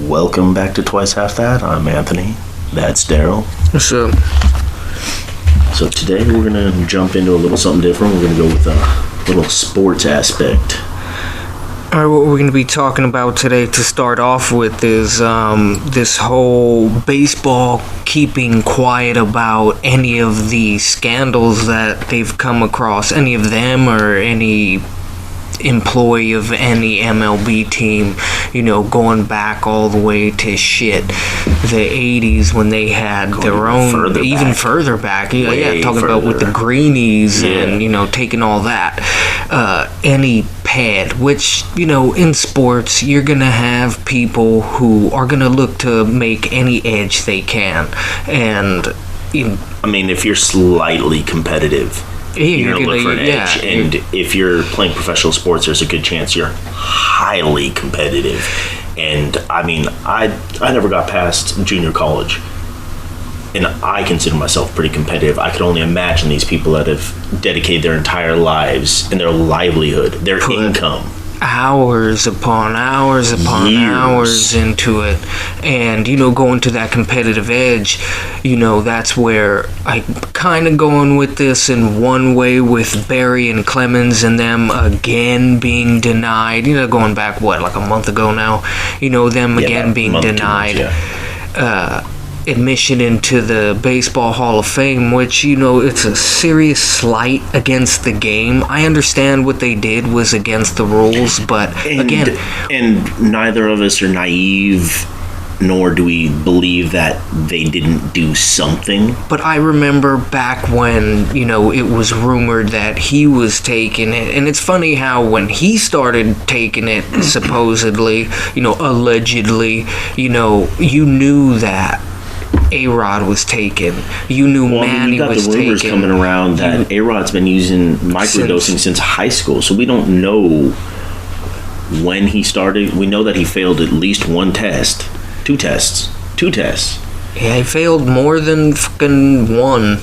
Welcome back to Twice Half That. I'm Anthony. That's Daryl. What's up? So today we're going to jump into a little something different. We're going to go with a little sports aspect. Alright, what we're going to be talking about today to start off with is this whole baseball keeping quiet about any of the scandals that they've come across, any of them or any employee of any MLB team, going back all the way to the 80s when they had their own, further back, talking about with the greenies and, taking all that, any PED, which, in sports, you're going to have people who are going to look to make any edge they can, and, if you're slightly competitive, you're going to look for an edge. And if you're playing professional sports, there's a good chance you're highly competitive. And, I never got past junior college. And I consider myself pretty competitive. I could only imagine these people that have dedicated their entire lives and their livelihood, their income. Hours upon hours into it, and going to that competitive edge, that's where I'm kind of going with this in one way with Barry and Clemens and them again being denied, going back like a month ago now, them again being denied admission into the Baseball Hall of Fame, which, it's a serious slight against the game. I understand what they did was against the rules, but And neither of us are naive, nor do we believe that they didn't do something. But I remember back when, it was rumored that he was taking it, and it's funny how when he started taking it, supposedly, allegedly, you knew that A-Rod was taken. You knew Manny was taken. You got the rumors coming around that A-Rod's been using microdosing since high school, so we don't know when he started. We know that he failed at least two tests. Yeah, he failed more than fucking one.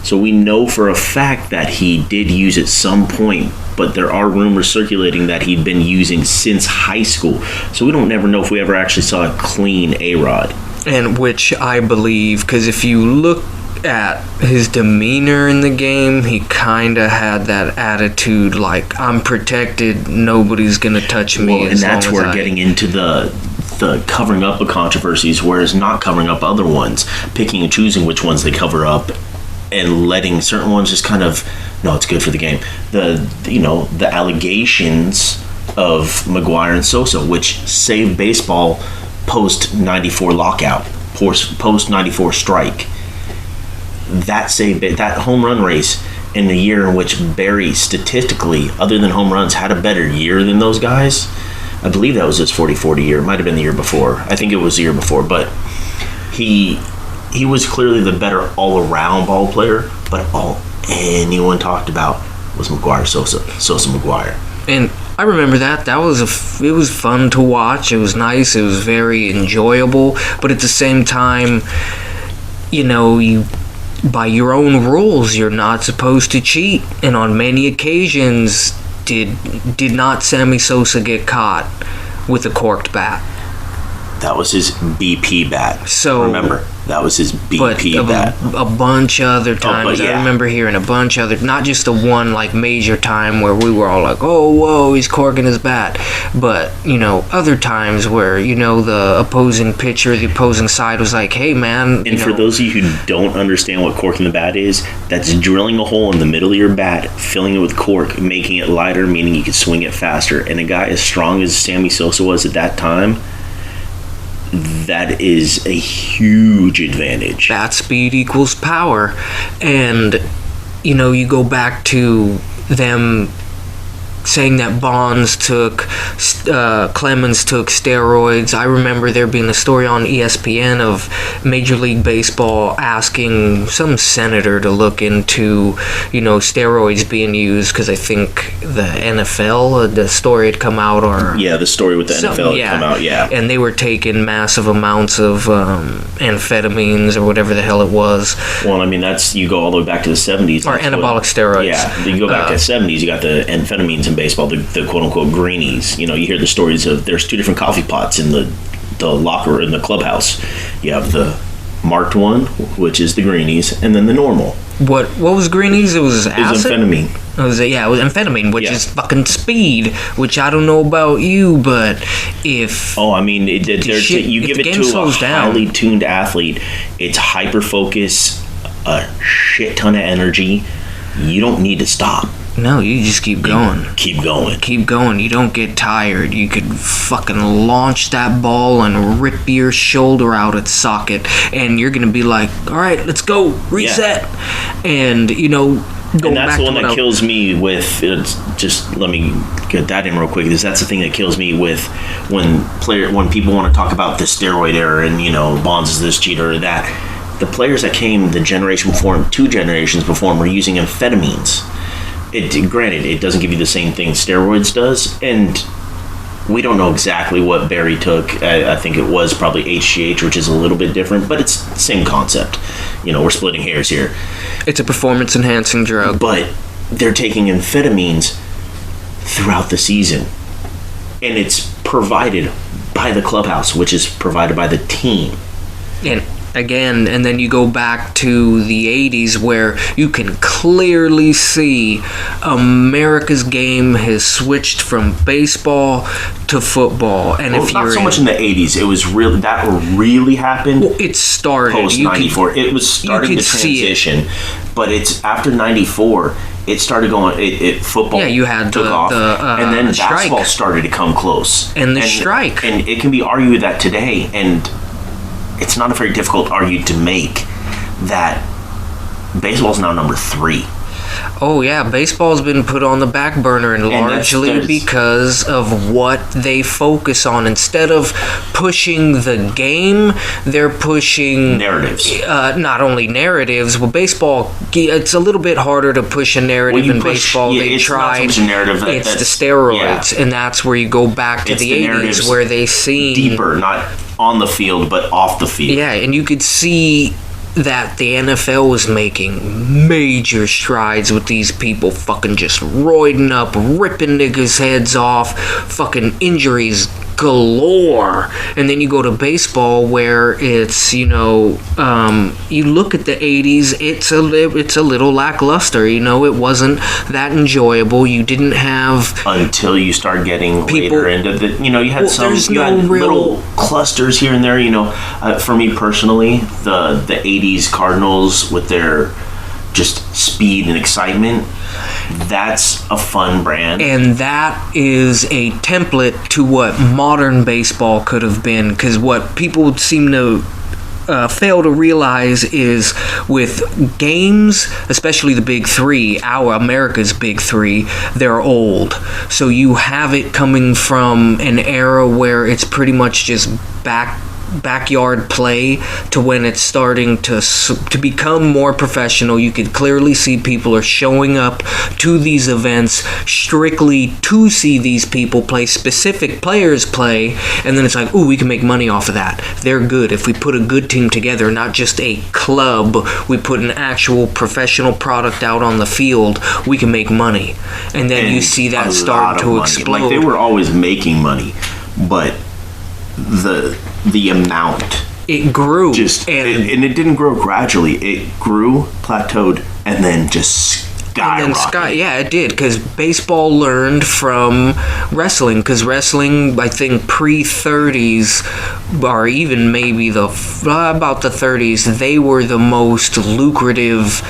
So we know for a fact that he did use at some point, but there are rumors circulating that he'd been using since high school. So we don't never know if we ever actually saw a clean A-Rod. And which I believe, because if you look at his demeanor in the game, he kind of had that attitude like, I'm protected, nobody's going to touch me. Well, and that's where getting into the covering up of controversies, whereas not covering up other ones, picking and choosing which ones they cover up, and letting certain ones just kind of, no, it's good for the game. The allegations of McGwire and Sosa, which saved baseball post-94 lockout, post-94 strike. That saved it. That home run race in the year in which Barry, statistically, other than home runs, had a better year than those guys. I believe that was his 40-40 year. It might have been the year before. I think it was the year before. But he was clearly the better all-around ball player. But all anyone talked about was Sosa McGwire. And I remember that. It was fun to watch. It was nice. It was very enjoyable. But at the same time, you by your own rules, you're not supposed to cheat. And on many occasions, did not Sammy Sosa get caught with a corked bat? That was his BP bat. So remember, that was his BP bat. A bunch of other times, I remember hearing a bunch of other, not just the one major time where we were all like, oh, whoa, he's corking his bat. But, other times where, the opposing pitcher, the opposing side was like, hey, man. And for those of you who don't understand what corking the bat is, that's drilling a hole in the middle of your bat, filling it with cork, making it lighter, meaning you can swing it faster. And a guy as strong as Sammy Sosa was at that time, that is a huge advantage. Bat speed equals power. And, you go back to them saying that Bonds Clemens took steroids. I remember there being a story on ESPN of Major League Baseball asking some senator to look into, steroids being used, because I think the NFL, the story had come out, or... Yeah, the story with the NFL had come out, yeah. And they were taking massive amounts of amphetamines, or whatever the hell it was. Well, you go all the way back to the 70s. Or anabolic steroids. Yeah, you go back to the 70s, you got the amphetamines in baseball, the quote-unquote greenies. You hear the stories of there's two different coffee pots in the the locker in the clubhouse. You have the marked one, which is the greenies, and then the normal. What was greenies? It was acid? It was amphetamine. It was amphetamine, which is fucking speed. Which I don't know about you, but if you give it to a highly tuned athlete, it's hyper focus, a shit ton of energy. You don't need to stop. No, you just keep going. Keep going. Keep going. You don't get tired. You could fucking launch that ball and rip your shoulder out its socket, and you're gonna be like, all right, let's go, reset. Yeah. And, and that's the one that kills me with, just let me get that in real quick, because that's the thing that kills me with when people want to talk about the steroid era and, Bonds is this cheater or that. The players that came the generation before him, 2 generations before him, were using amphetamines. Granted, it doesn't give you the same thing steroids does, and we don't know exactly what Barry took. I think it was probably HGH, which is a little bit different, but it's the same concept. We're splitting hairs here. It's a performance-enhancing drug. But they're taking amphetamines throughout the season, and it's provided by the clubhouse, which is provided by the team. And then you go back to the 80s where you can clearly see America's game has switched from baseball to football. And not so much in the 80s. It was really happened. Well, it started post 94. It was starting the transition, but it's after 94. It started going. Football. Yeah, you had took off, and then basketball strike. Started to come close. And strike. And it can be argued that today, and it's not a very difficult argument to make, that baseball's now number 3. Oh yeah, baseball's been put on the back burner, and largely because of what they focus on. Instead of pushing the game, they're pushing narratives. Not only narratives, but baseball, it's a little bit harder to push a narrative in baseball. They tried. Not so much a narrative. It's the steroids, and that's where you go back to the 80s, where they see deeper, not on the field, but off the field. Yeah, and you could see that the NFL was making major strides with these people fucking just roiding up, ripping niggas' heads off, fucking injuries galore. And then you go to baseball where it's, you look at the 80s, it's a little lackluster, it wasn't that enjoyable. You didn't have... Until you start getting later into the, you had little clusters here and there, for me personally, the 80s Cardinals with their just speed and excitement, that's a fun brand. And that is a template to what modern baseball could have been, because what people seem to fail to realize is with games, especially the big 3, America's big 3, they're old. So you have it coming from an era where it's pretty much just backyard play to when it's starting to become more professional. You could clearly see people are showing up to these events strictly to see these people play, specific players play, and then it's like, ooh, we can make money off of that. They're good. If we put a good team together, not just a club, we put an actual professional product out on the field, we can make money. And then you see that start to explode. Like, they were always making money, but the amount, it grew, and it didn't grow gradually. It grew, plateaued, and then just skyrocketed. Yeah, it did, because baseball learned from wrestling. Because wrestling, I think pre-30s, or even maybe about the 30s, they were the most lucrative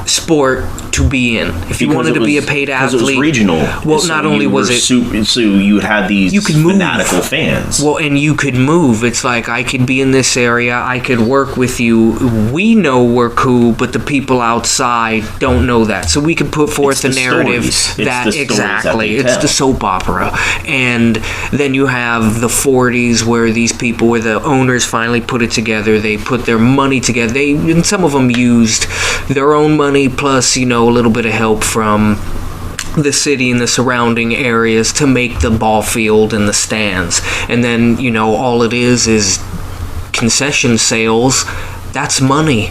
sport to be in. If you wanted to be a paid athlete, because it was regional. Well, not only was it so you had these fanatical fans. Well, and you could move. It's like, I could be in this area, I could work with you. We know we're cool, but the people outside don't know that. So we could put forth a narrative that exactly. It's the soap opera. And then you have the 40s where these people, where the owners finally put it together. They put their money together. And some of them used their own money plus, a little bit of help from the city and the surrounding areas to make the ball field and the stands. And then, all it is concession sales. That's money.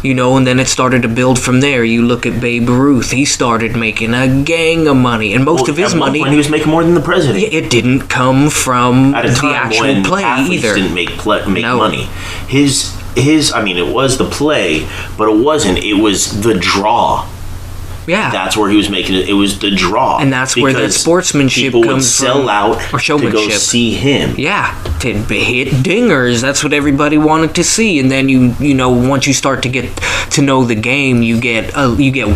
And then it started to build from there. You look at Babe Ruth; he started making a gang of money, and most of his money, when he was making more than the president. It didn't come from At a time the actual when play athletes either. didn't make money. His, I mean, it was the play, but it wasn't. It was the draw. Yeah, That's where he was making it. It was the draw, and that's where that because sportsmanship people would comes sell from, out or showmanship. to go see him. Yeah, to hit dingers. That's what everybody wanted to see. And then once you start to get to know the game, you get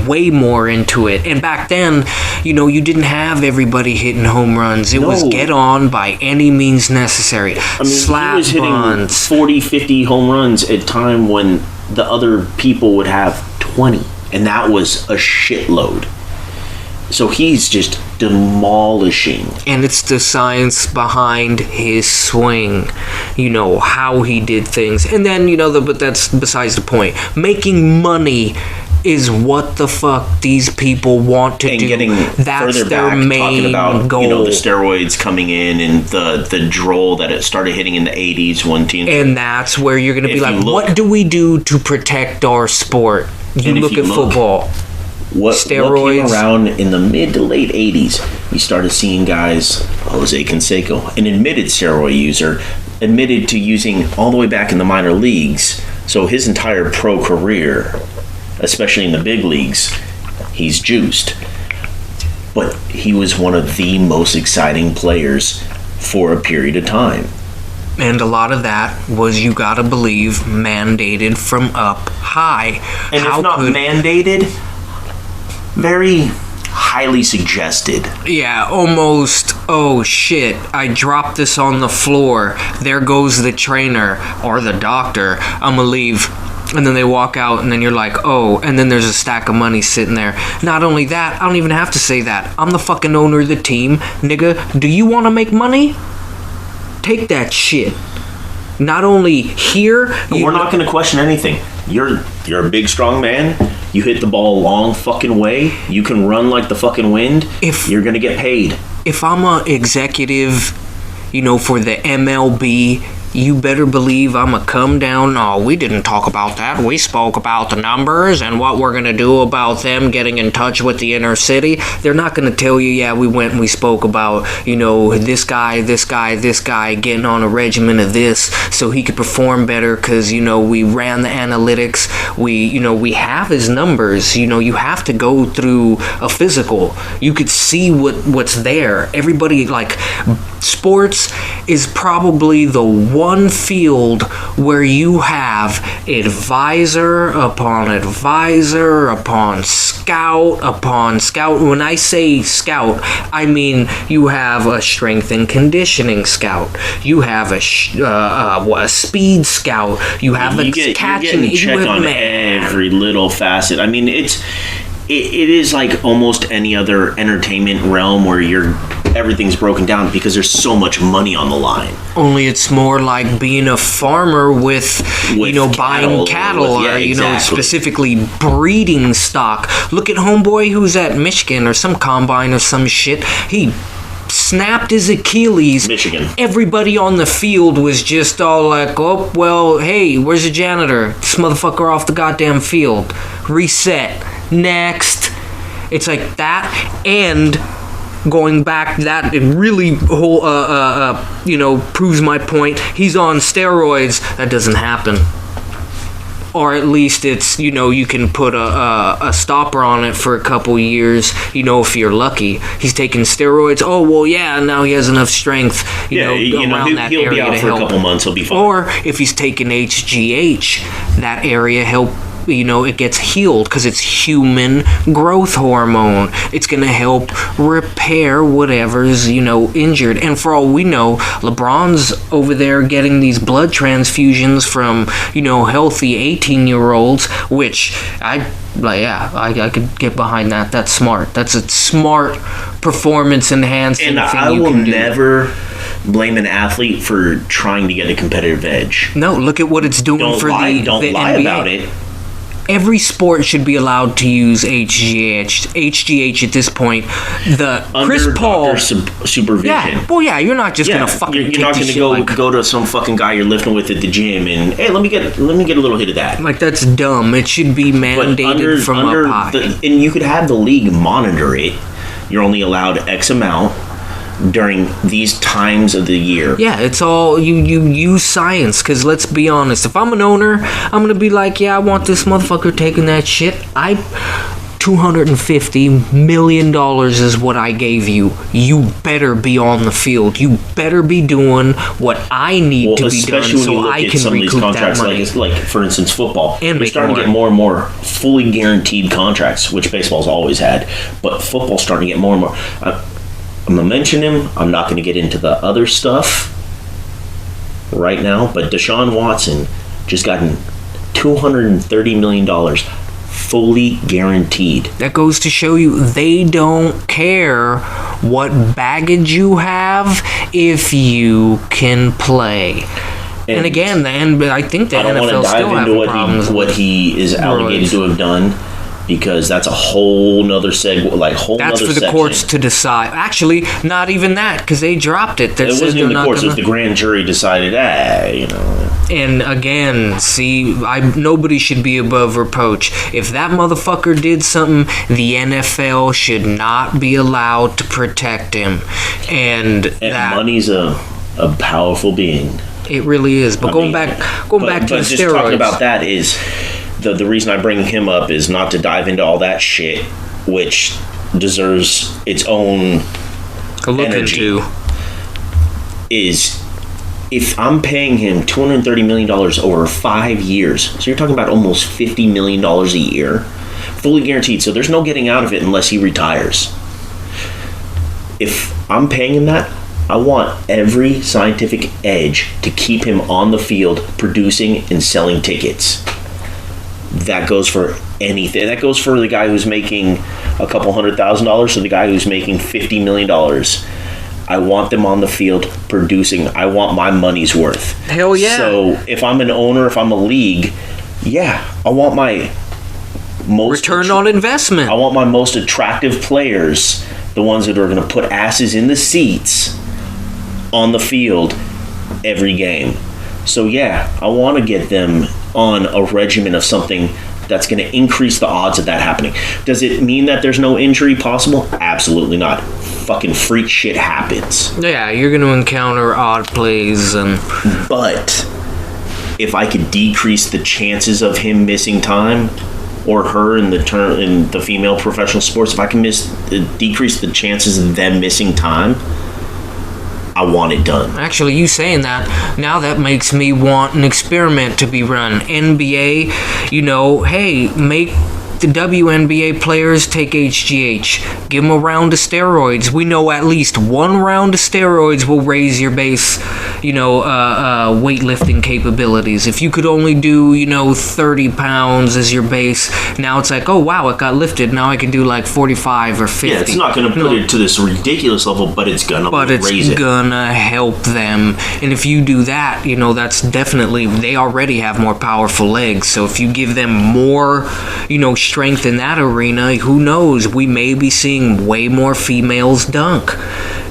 way more into it. And back then, you didn't have everybody hitting home runs. It was get on by any means necessary. I mean, Slap he was hitting buns. 40, 50 home runs at a time when the other people would have 20. And that was a shitload. So he's just demolishing. And it's the science behind his swing, how he did things. And then, but that's besides the point. Making money is what the fuck these people want to and do. Getting That's further their back, main talking about goal. The steroids coming in and the droll that it started hitting in the 80s, one team. And that's where you're going to be If like, you look- what do we do to protect our sport? You And if look you at look- football. What Steroids. came around in the mid to late 80s, you started seeing guys, Jose Canseco, an admitted steroid user, admitted to using all the way back in the minor leagues. So his entire pro career, especially in the big leagues, he's juiced. But he was one of the most exciting players for a period of time. And a lot of that was, you gotta believe, mandated from up high. And if not mandated, very highly suggested. Yeah, almost, oh shit, I dropped this on the floor. There goes the trainer or the doctor. I'm gonna leave. And then they walk out, and then you're like, oh, and then there's a stack of money sitting there. Not only that, I don't even have to say that. I'm the fucking owner of the team. Nigga, do you want to make money? Take that shit. Not only here... We're not going to question anything. You're a big, strong man. You hit the ball a long fucking way. You can run like the fucking wind. You're going to get paid. If I'm a executive, for the MLB... you better believe I'm going to come down. Oh, we didn't talk about that. We spoke about the numbers and what we're going to do about them getting in touch with the inner city. They're not going to tell you, yeah, we went and we spoke about, this guy getting on a regimen of this so he could perform better because, we ran the analytics. We have his numbers. You have to go through a physical. You could see what's there. Everybody, sports is probably the one field where you have advisor upon advisor upon scout. When I say scout, I mean you have a strength and conditioning scout. You have a speed scout. You have catching. You're getting checked on every little facet. I mean, it is like almost any other entertainment realm where everything's broken down because there's so much money on the line. Only it's more like being a farmer with buying cattle or exactly. Specifically breeding stock. Look at homeboy who's at Michigan or some combine or some shit. He snapped his Achilles. Michigan. Everybody on the field was just all like, oh, well, hey, where's the janitor? This motherfucker off the goddamn field. Reset. Next. It's like that. And going back, that it really proves my point. He's on steroids. That doesn't happen. Or at least it's, you can put a stopper on it for a couple years, if you're lucky. He's taking steroids. Oh, well, yeah, now he has enough strength, around that he'll area be out to for help. a couple months. He'll be fine. Or if he's taking HGH, that area help. It gets healed because it's human growth hormone. It's going to help repair whatever's, injured. And for all we know, LeBron's over there getting these blood transfusions from, healthy 18-year-olds, which I could get behind that. That's smart. That's a smart performance-enhancing thing I will never blame an athlete for trying to get a competitive edge. No, look at what it's doing Don't for lie the NBA. About it. every sport should be allowed to use HGH at this point. The Under Chris Paul supervision. Yeah, well, yeah, you're not just gonna fucking. You're not gonna go to some fucking guy you're lifting with at the gym and hey, let me get a little hit of that. Like, that's dumb. It should be mandated from up high. And you could have the league monitor it. You're only allowed X amount during these times of the year. Yeah, it's all you use science, because let's be honest, if I'm an owner, I'm gonna be like, yeah, I want this motherfucker taking that shit. $250 million is what I gave you. You better be on the field. You better be doing what I need to be done so I can recoup that money. Like for instance, football. And we're starting to get more and more fully guaranteed contracts, which baseball's always had. But football's starting to get more and more. I'm going to mention him. I'm not going to get into the other stuff right now. But Deshaun Watson just gotten $230 million fully guaranteed. That goes to show you they don't care what baggage you have if you can play. And again, I think the NFL still have problems with what he is allocated to have done. Because that's a whole nother That's for the courts to decide. Actually, not even that, because they dropped it. It wasn't even the courts. It was the grand jury decided, And again, see, nobody should be above reproach. If that motherfucker did something, the NFL should not be allowed to protect him. And money's a powerful being. It really is. But going back to the steroids. Just talking about that is... The reason I bring him up is not to dive into all that shit, which deserves its own energy. Is if I'm paying him $230 million over 5 years, so you're talking about almost $50 million a year, fully guaranteed, so there's no getting out of it unless he retires. If I'm paying him that, I want every scientific edge to keep him on the field producing and selling tickets. That goes for anything. That goes for the guy who's making a couple $100,000 to the guy who's making $50 million. I want them on the field producing. I want my money's worth. Hell yeah. So if I'm an owner, if I'm a league, yeah, I want my most... Return on investment. I want my most attractive players, the ones that are going to put asses in the seats on the field every game. So yeah, I want to get them on a regimen of something that's going to increase the odds of that happening. Does it mean that there's no injury possible? Absolutely not. Fucking freak shit happens. Yeah, you're going to encounter odd plays and... But if I could decrease the chances of him missing time, or her in the female professional sports, if I can decrease the chances of them missing time, I want it done. Actually, you saying that, now that makes me want an experiment to be run. NBA, hey, make the WNBA players take HGH. Give them a round of steroids. We know at least one round of steroids will raise your base, weightlifting capabilities. If you could only do, 30 pounds as your base, now it's like, oh, wow, it got lifted. Now I can do like 45 or 50. Yeah, it's not going to put it to this ridiculous level, but it's going to raise it. But it's going to help them. And if you do that, that's definitely, they already have more powerful legs. So if you give them more, strength in that arena, who knows? We may be seeing way more females dunk,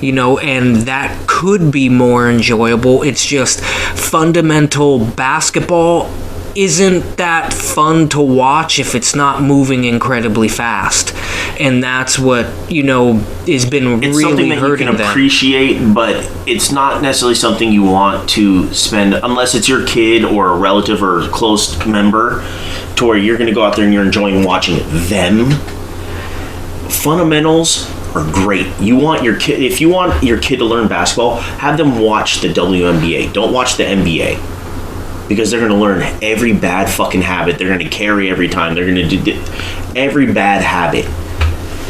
and that could be more enjoyable. It's just fundamental basketball isn't that fun to watch if it's not moving incredibly fast, and that's what has been it's really something that hurting you can them. Appreciate, but it's not necessarily something you want to spend unless it's your kid or a relative or a close member, to where you're going to go out there and you're enjoying watching them. Fundamentals are great. You want your kid, if you want your kid to learn basketball, have them watch the WNBA. Don't watch the NBA. Because they're going to learn every bad fucking habit. They're going to carry every time. They're going to do every bad habit.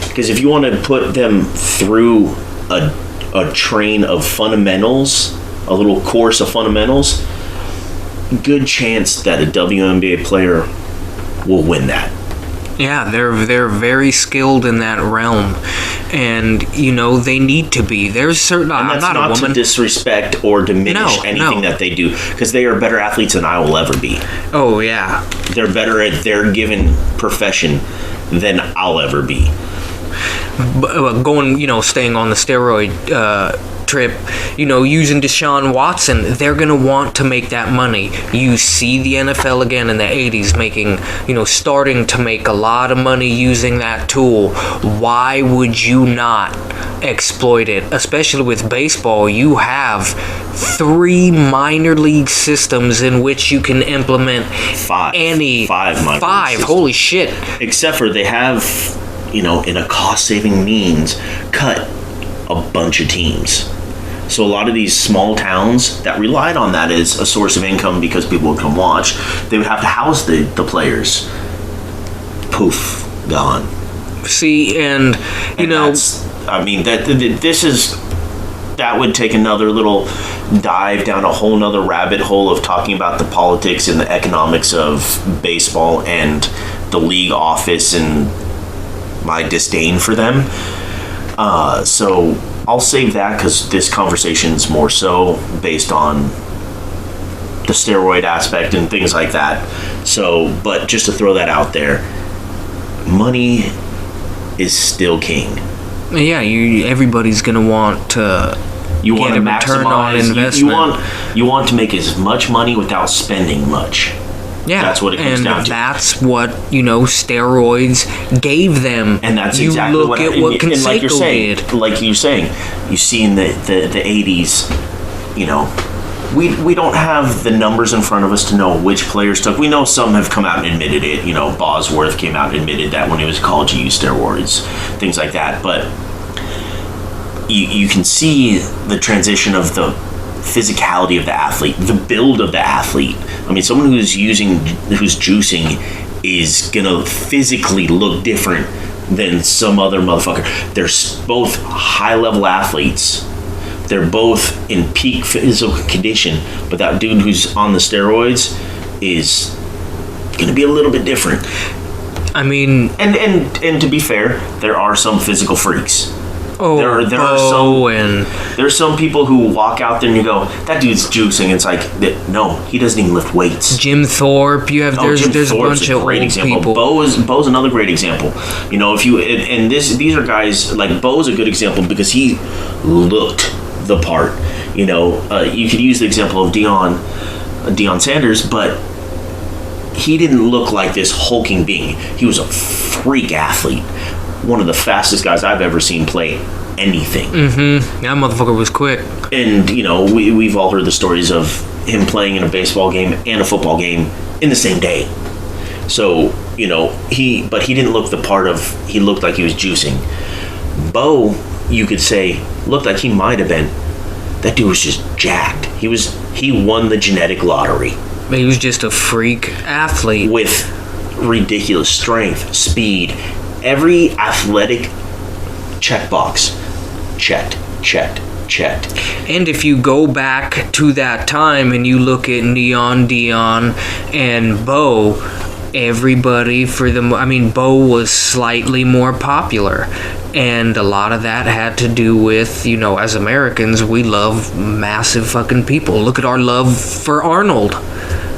Because if you want to put them through a train of fundamentals, a little course of fundamentals, good chance that a WNBA player will win that. Yeah, they're very skilled in that realm, and they need to be. There's certain. And I'm that's not a woman. to disrespect or diminish anything that they do, because they are better athletes than I will ever be. Oh yeah, they're better at their given profession than I'll ever be. Staying on the steroid trip, using Deshaun Watson, they're going to want to make that money. You see the NFL again in the 80s starting to make a lot of money using that tool. Why would you not exploit it? Especially with baseball, you have 3 minor league systems in which you can implement five minor league systems. Holy shit. Except for they have, in a cost-saving means, cut a bunch of teams. So a lot of these small towns that relied on that as a source of income because people would come watch, they would have to house the players. Poof, gone. See, and that would take another little dive down a whole nother rabbit hole of talking about the politics and the economics of baseball and the league office and my disdain for them. So I'll save that because this conversation is more so based on the steroid aspect and things like that. So, but just to throw that out there, money is still king. Yeah, everybody's gonna want to. You want to maximize return on investment. You want to make as much money without spending much. Yeah, that's what it comes down to. And that's what steroids gave them. And that's exactly what Canseco did. Like you're saying, you see in the 80s, we don't have the numbers in front of us to know which players took. We know some have come out and admitted it. Bosworth came out and admitted that when he was in college he used steroids, things like that. But you can see the transition of the physicality of the athlete, the build of the athlete. I mean, someone who's juicing is gonna physically look different than some other motherfucker. They're both high-level athletes. They're both in peak physical condition, but that dude who's on the steroids is gonna be a little bit different. I mean, and to be fair, there are some physical freaks. Oh, there's some people who walk out there and you go, that dude's juicing. It's like, no, he doesn't even lift weights. Jim Thorpe, there's a bunch of old people. Bo's another great example. These are guys like Bo's a good example because he looked the part. You could use the example of Deion Sanders, but he didn't look like this hulking being. He was a freak athlete. One of the fastest guys I've ever seen play anything. Mm-hmm. That motherfucker was quick. And, we've all heard the stories of him playing in a baseball game and a football game in the same day. So, he didn't look the part of, he looked like he was juicing. Bo, you could say, looked like he might have been. That dude was just jacked. He won the genetic lottery. He was just a freak athlete. With ridiculous strength, speed, every athletic checkbox checked. And if you go back to that time and you look at Neon Deion and Bo, Bo was slightly more popular. And a lot of that had to do with, as Americans, we love massive fucking people. Look at our love for Arnold.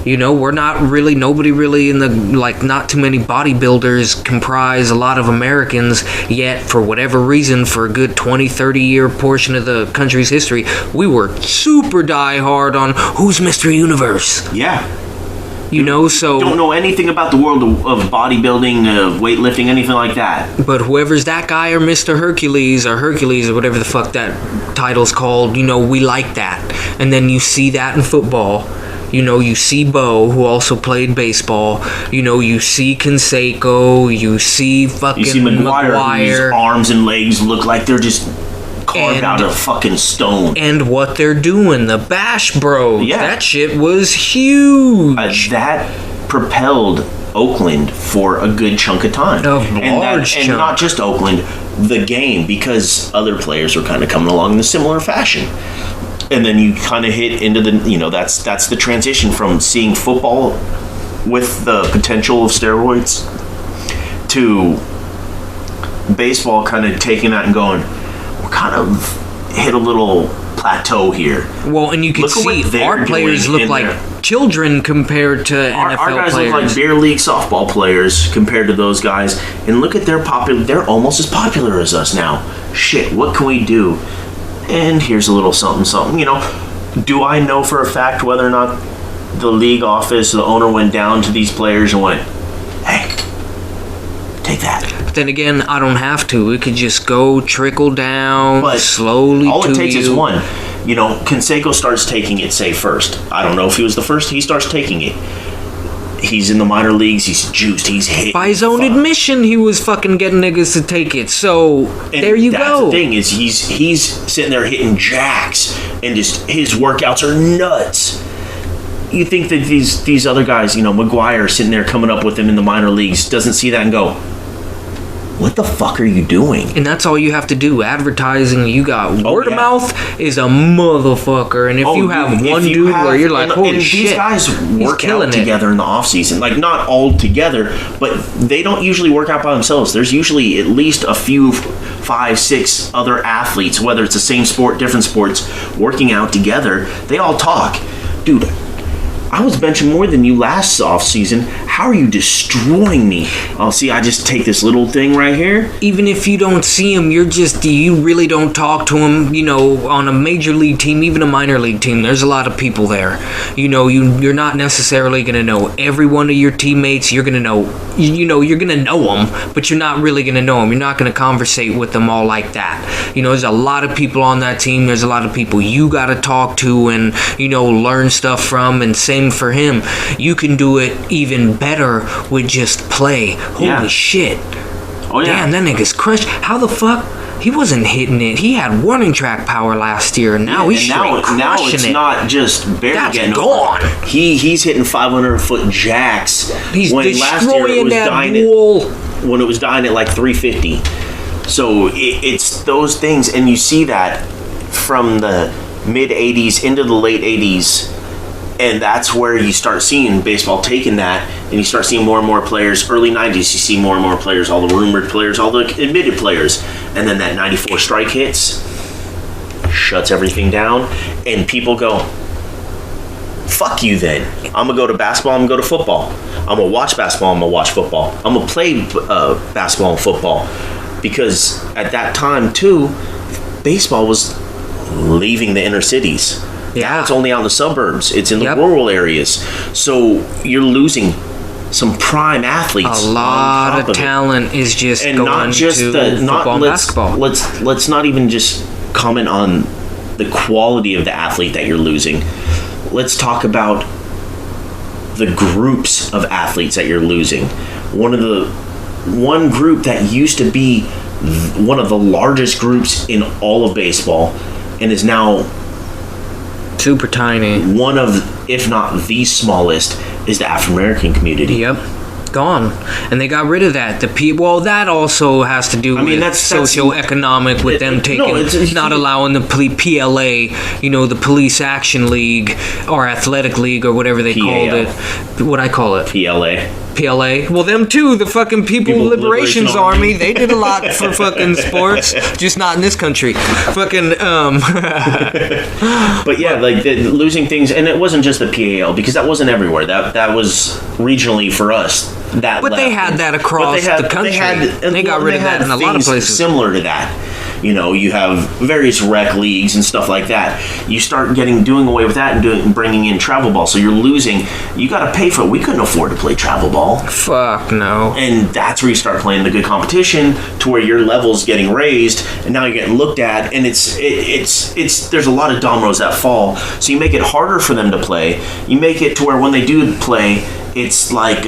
We're not really, nobody really not too many bodybuilders comprise a lot of Americans, yet for whatever reason, for a good 20, 30-year portion of the country's history, we were super die-hard on who's Mr. Universe. Yeah. So... Don't know anything about the world of bodybuilding, weightlifting, anything like that. But whoever's that guy or Mr. Hercules or whatever the fuck that title's called, we like that. And then you see that in football. You see Bo, who also played baseball. You see Canseco. You see fucking McGuire. Whose arms and legs look like they're just carved out of fucking stone. And what they're doing, the Bash Bros. Yeah. That shit was huge. That propelled Oakland for a good chunk of time. And not just Oakland, the game, because other players were kind of coming along in a similar fashion. And then you kind of hit into the, that's the transition from seeing football with the potential of steroids to baseball kind of taking that and going, we're kind of hit a little plateau here. Well, and you can see our players look like children compared to NFL our guys players. look like beer league softball players compared to those guys. And look at their popular. They're almost as popular as us now. Shit, what can we do? And here's a little something, something. You know, do I know for a fact whether or not the league office, the owner went down to these players and went, hey, take that? But then again, I don't have to. It could just go trickle down slowly. All to it takes you. is one. You know, Canseco starts taking it, say, first. I don't know if he was the first. He starts taking it. He's in the minor leagues. He's juiced. He's hit. By his own admission, he was fucking getting niggas to take it. So, there you that's go. The thing is, he's sitting there hitting jacks, and just his workouts are nuts. You think that these other guys, you know, McGuire sitting there coming up with him in the minor leagues, doesn't see that and go, what the fuck are you doing? And that's all you have to do. Advertising, you got word of mouth is a motherfucker. And if you have one dude where you're like, holy and shit, these guys work out together in the off season. Like, not all together, but they don't usually work out by themselves. There's usually at least a few, 5, 6 other athletes, whether it's the same sport, different sports, working out together. They all talk. Dude, I was benching more than you last offseason. How are you destroying me? Oh, see, I just take this little thing right here. Even if you don't see him, you really don't talk to him. You know, on a major league team, even a minor league team, there's a lot of people there. You know, you're not necessarily going to know every one of your teammates. You're going to know, you're going to know them, but you're not really going to know them. You're not going to conversate with them all like that. You know, there's a lot of people on that team. There's a lot of people you got to talk to and, learn stuff from. And same for him. You can do it even better with just play. Holy shit. Oh, yeah. Damn, that nigga's crushed. How the fuck? He wasn't hitting it. He had warning track power last year, and now he's crushing now it's it. not just barely That's getting gone. He's hitting 500-foot jacks. He's when last year it destroying was that dying wall. when it was dying at like 350. So it's those things, and you see that from the mid 80s into the late 80s. And that's where you start seeing baseball taking that, and you start seeing more and more players. Early 90s, you see more and more players, all the rumored players, all the admitted players. And then that 94 strike hits, shuts everything down, and people go, fuck you then. I'm going to go to basketball, I'm going to go to football. I'm going to watch basketball, I'm going to watch football. I'm going to play basketball and football. Because at that time, too, baseball was leaving the inner cities. Yeah. It's only out in the suburbs. It's in the rural areas. So you're losing some prime athletes. A lot of talent is just and going not just to football and basketball. Let's not even just comment on the quality of the athlete that you're losing. Let's talk about the groups of athletes that you're losing. One group that used to be one of the largest groups in all of baseball and is now super tiny. One of, if not the smallest, is the African American community. Yep. Gone. And they got rid of that. That also has to do with socioeconomic, with them not allowing the PLA, the Police Action League or Athletic League or whatever they called it. What I call it? PLA. Well, them too, the fucking People Liberations Army, they did a lot for fucking sports, just not in this country. Fucking, But yeah, like losing things, and it wasn't just the PAL, because that wasn't everywhere. That was regionally for us. They had that across the country. They got rid of that in a lot of places. Similar to that. You have various rec leagues and stuff like that. You start doing away with that and bringing in travel ball. So you're losing. You got to pay for it. We couldn't afford to play travel ball. Fuck no. And that's where you start playing the good competition, to where your level's getting raised, and now you're getting looked at. And it's there's a lot of dominoes that fall. So you make it harder for them to play. You make it to where when they do play, it's like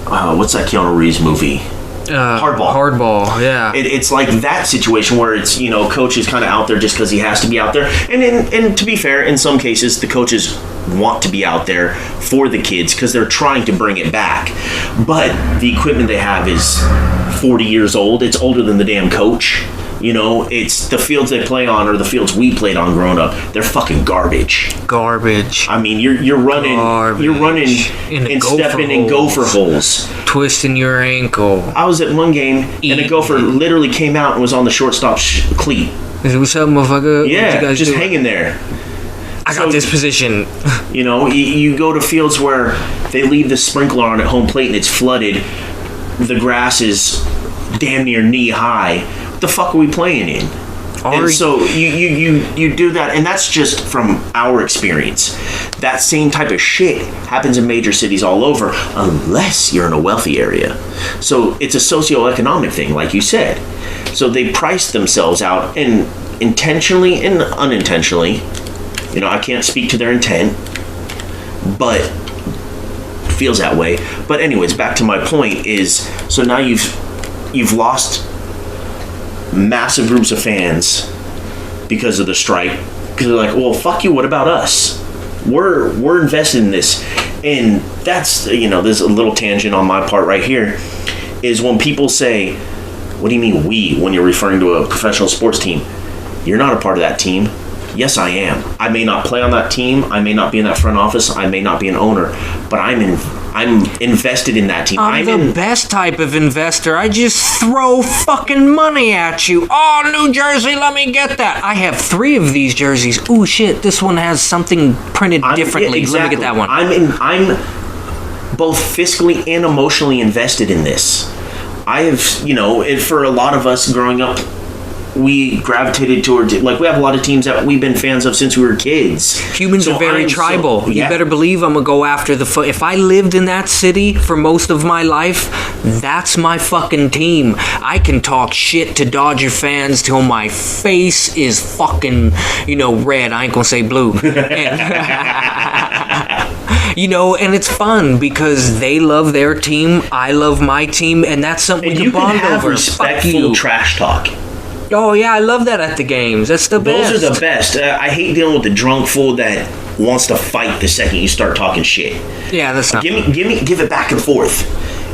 what's that Keanu Reeves movie? Hardball, yeah. It's like that situation where it's, coach is kind of out there just because he has to be out there. And to be fair, in some cases, the coaches want to be out there for the kids because they're trying to bring it back. But the equipment they have is 40 years old. It's older than the damn coach. You know, it's the fields they play on or the fields we played on growing up. They're fucking garbage. Garbage. I mean, you're running and stepping in gopher holes, twisting your ankle. I was at one game and a gopher literally came out and was on the shortstop cleat. What's up, motherfucker? Yeah, just hanging there. I got this position. You know, you go to fields where they leave the sprinkler on at home plate and it's flooded. The grass is damn near knee high. What the fuck are we playing in? And so you do that, and that's just from our experience. That same type of shit happens in major cities all over, unless you're in a wealthy area. So it's a socioeconomic thing, like you said. So they price themselves out, and intentionally and unintentionally. You know, I can't speak to their intent, but feels that way. But anyways, back to my point is, so now you've lost massive groups of fans because of the strike, because they're like, well, fuck you, what about us? We're invested in this. And that's, you know, there's a little tangent on my part right here, is when people say, what do you mean we, when you're referring to a professional sports team? You're not a part of that team. Yes, I am. I may not play on that team. I may not be in that front office. I may not be an owner, but I'm invested in that team. I'm the best type of investor. I just throw fucking money at you. Oh, New Jersey, let me get that. I have 3 of these jerseys. Ooh, shit, this one has something printed differently. Yeah, exactly. Let me get that one. I'm both fiscally and emotionally invested in this. I have, you know, and for a lot of us growing up, we gravitated towards it. Like, we have a lot of teams that we've been fans of since we were kids. Humans are very tribal. You better believe I'm gonna go after if I lived in that city for most of my life, that's my fucking team. I can talk shit to Dodger fans till my face is fucking, you know, red. I ain't gonna say blue. You know, and it's fun because they love their team, I love my team, and that's something we can bond over. You can have respectful trash talk. Oh, yeah, I love that at the games. That's the best. Those are the best. I hate dealing with the drunk fool that wants to fight the second you start talking shit. Yeah, that's not give it back and forth.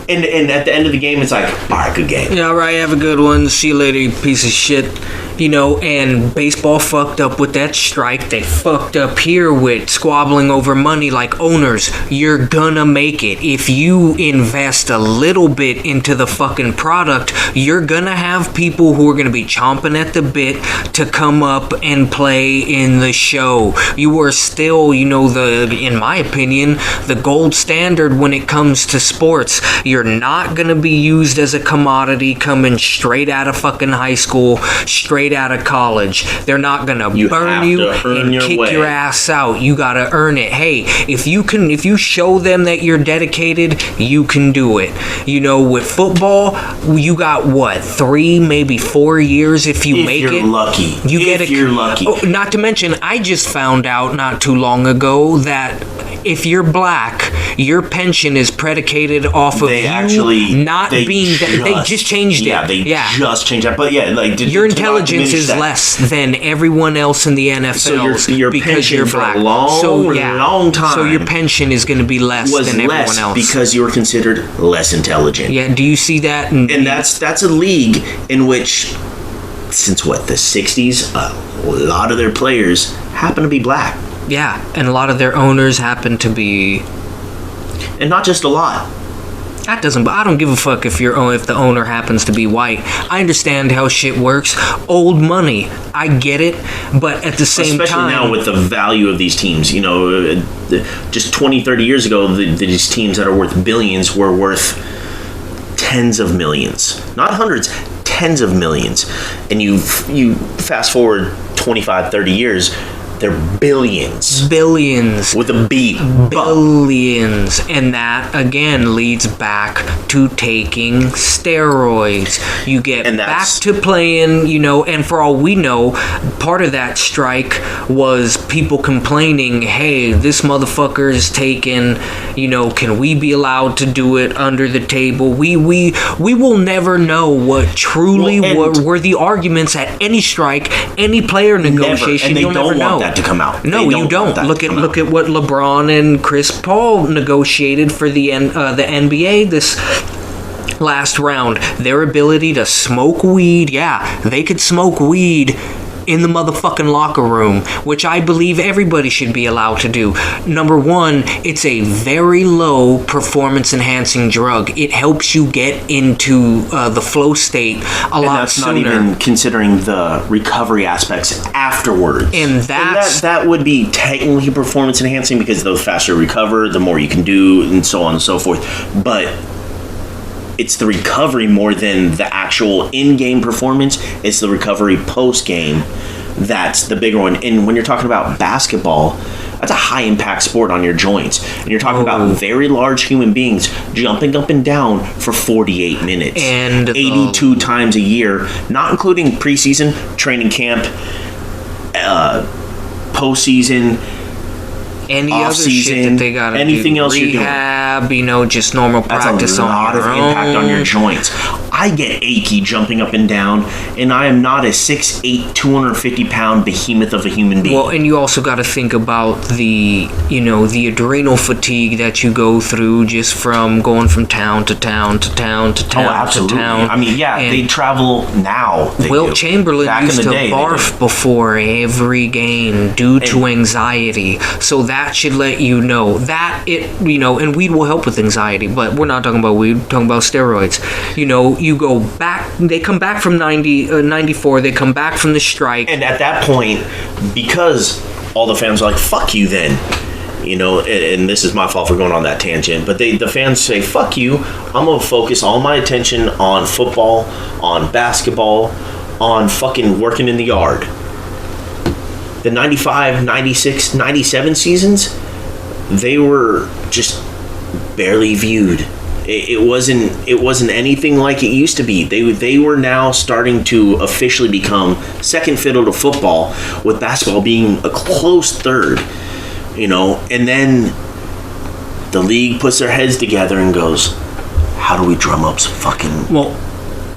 And at the end of the game, it's like, all right, good game. Yeah, all right, have a good one. See you later, you piece of shit. You know, and baseball fucked up with that strike. They fucked up here with squabbling over money like owners. You're gonna make it. If you invest a little bit into the fucking product, you're gonna have people who are gonna be chomping at the bit to come up and play in the show. You are still, you know, in my opinion, the gold standard when it comes to sports. You're not gonna be used as a commodity coming straight out of fucking high school, straight out of college. They're not gonna burn you and kick your ass out. You gotta earn it. Hey, if you show them that you're dedicated, you can do it. You know, with football, you got what, 3, maybe 4 years if you make it. If you're lucky. Oh, not to mention, I just found out not too long ago that if you're black, your pension is predicated off of they just changed it. Yeah, they just changed that. But yeah, like your intelligence is less than everyone else in the NFL your because you're black. For a long time. So your pension is going to be less than everyone else because you were considered less intelligent. Yeah. Do you see that? And that's a league in which, since the 60s, a lot of their players happen to be black. Yeah, and a lot of their owners happen to be, and not just a lot. That doesn't. I don't give a fuck if the owner happens to be white. I understand how shit works. Old money, I get it, but at the same time, especially now with the value of these teams, you know, just 20, 30 years ago, these teams that are worth billions were worth tens of millions, not hundreds, tens of millions, and you fast forward 25, 30 years. They're billions. With a B. Billions. And that, again, leads back to taking steroids. You get back to playing, you know, and for all we know, part of that strike was people complaining, hey, this motherfucker is taking, you know, can we be allowed to do it under the table? We will never know what truly were the arguments at any strike, any player negotiation. Never. And you'll never know. That to come out. No, you don't. Look at what LeBron and Chris Paul negotiated for the NBA last round. Their ability to smoke weed, yeah, they could smoke weed in the motherfucking locker room, which I believe everybody should be allowed to do. Number one, it's a very low performance enhancing drug. It helps you get into the flow state a lot sooner. And that's not even considering the recovery aspects afterwards. And that would be technically performance enhancing because the faster you recover, the more you can do, and so on and so forth. But it's the recovery more than the actual in-game performance. It's the recovery post-game that's the bigger one. And when you're talking about basketball, that's a high-impact sport on your joints. And you're talking about very large human beings jumping up and down for 48 minutes. And 82 times a year, not including preseason, training camp, postseason, any off other season, shit that they gotta anything do. else Rehab, you know, just normal practice That's a lot on of your impact own. on your joints. I get achy jumping up and down, and I am not a 6'8", 250-pound behemoth of a human being. Well, and you also got to think about the adrenal fatigue that you go through just from going from town to town to town to town absolutely. to town. I mean, yeah, and they travel now. Wilt Chamberlain Back used in to the day, barf before every game due to anxiety. So that should let you know that and weed will help with anxiety, but we're not talking about weed, we're talking about steroids. You go back, they come back from 94, they come back from the strike. And at that point, because all the fans are like, fuck you then, and this is my fault for going on that tangent, but the fans say, fuck you, I'm going to focus all my attention on football, on basketball, on fucking working in the yard. The 95, 96, 97 seasons, they were just barely viewed. It wasn't anything like it used to be. They were now starting to officially become second fiddle to football, with basketball being a close third. And then the league puts their heads together and goes, how do we drum up some fucking... Well,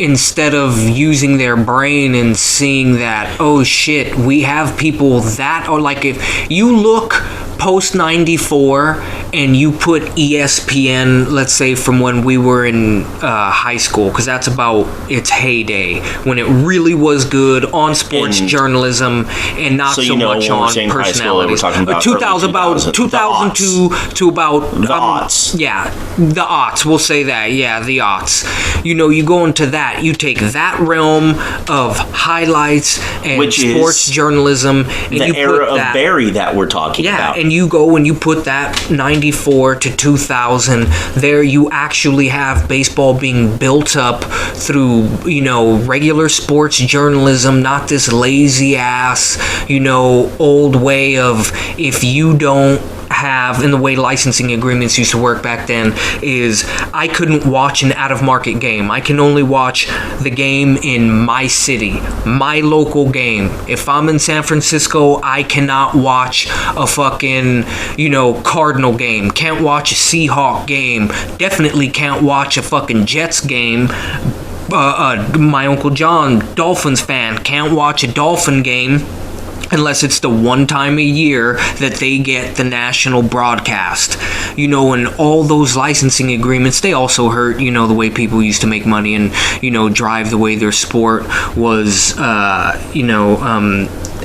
instead of using their brain and seeing that, oh shit, we have people that are like, if you look post 94 and you put ESPN, let's say from when we were in high school, because that's about its heyday, when it really was good on sports journalism and not so much on personalities. About 2002 to about the aughts. Yeah, the aughts. We'll say that. Yeah, the aughts. You go into that. You take that realm of highlights and which sports journalism, and the you era put that, of Barry that we're talking about. Yeah, and you go and you put that 94 to 2000 there. You actually have baseball being built up through regular sports journalism, not this lazy ass old way of, if you don't have, in the way licensing agreements used to work back then, is I couldn't watch an out-of-market game. I can only watch the game in my city, my local game. If I'm in San Francisco, I cannot watch a fucking, Cardinal game. Can't watch a Seahawk game. Definitely can't watch a fucking Jets game. My Uncle John, Dolphins fan, can't watch a Dolphin game unless it's the one time a year that they get the national broadcast. And all those licensing agreements, they also hurt, the way people used to make money and, drive the way their sport was,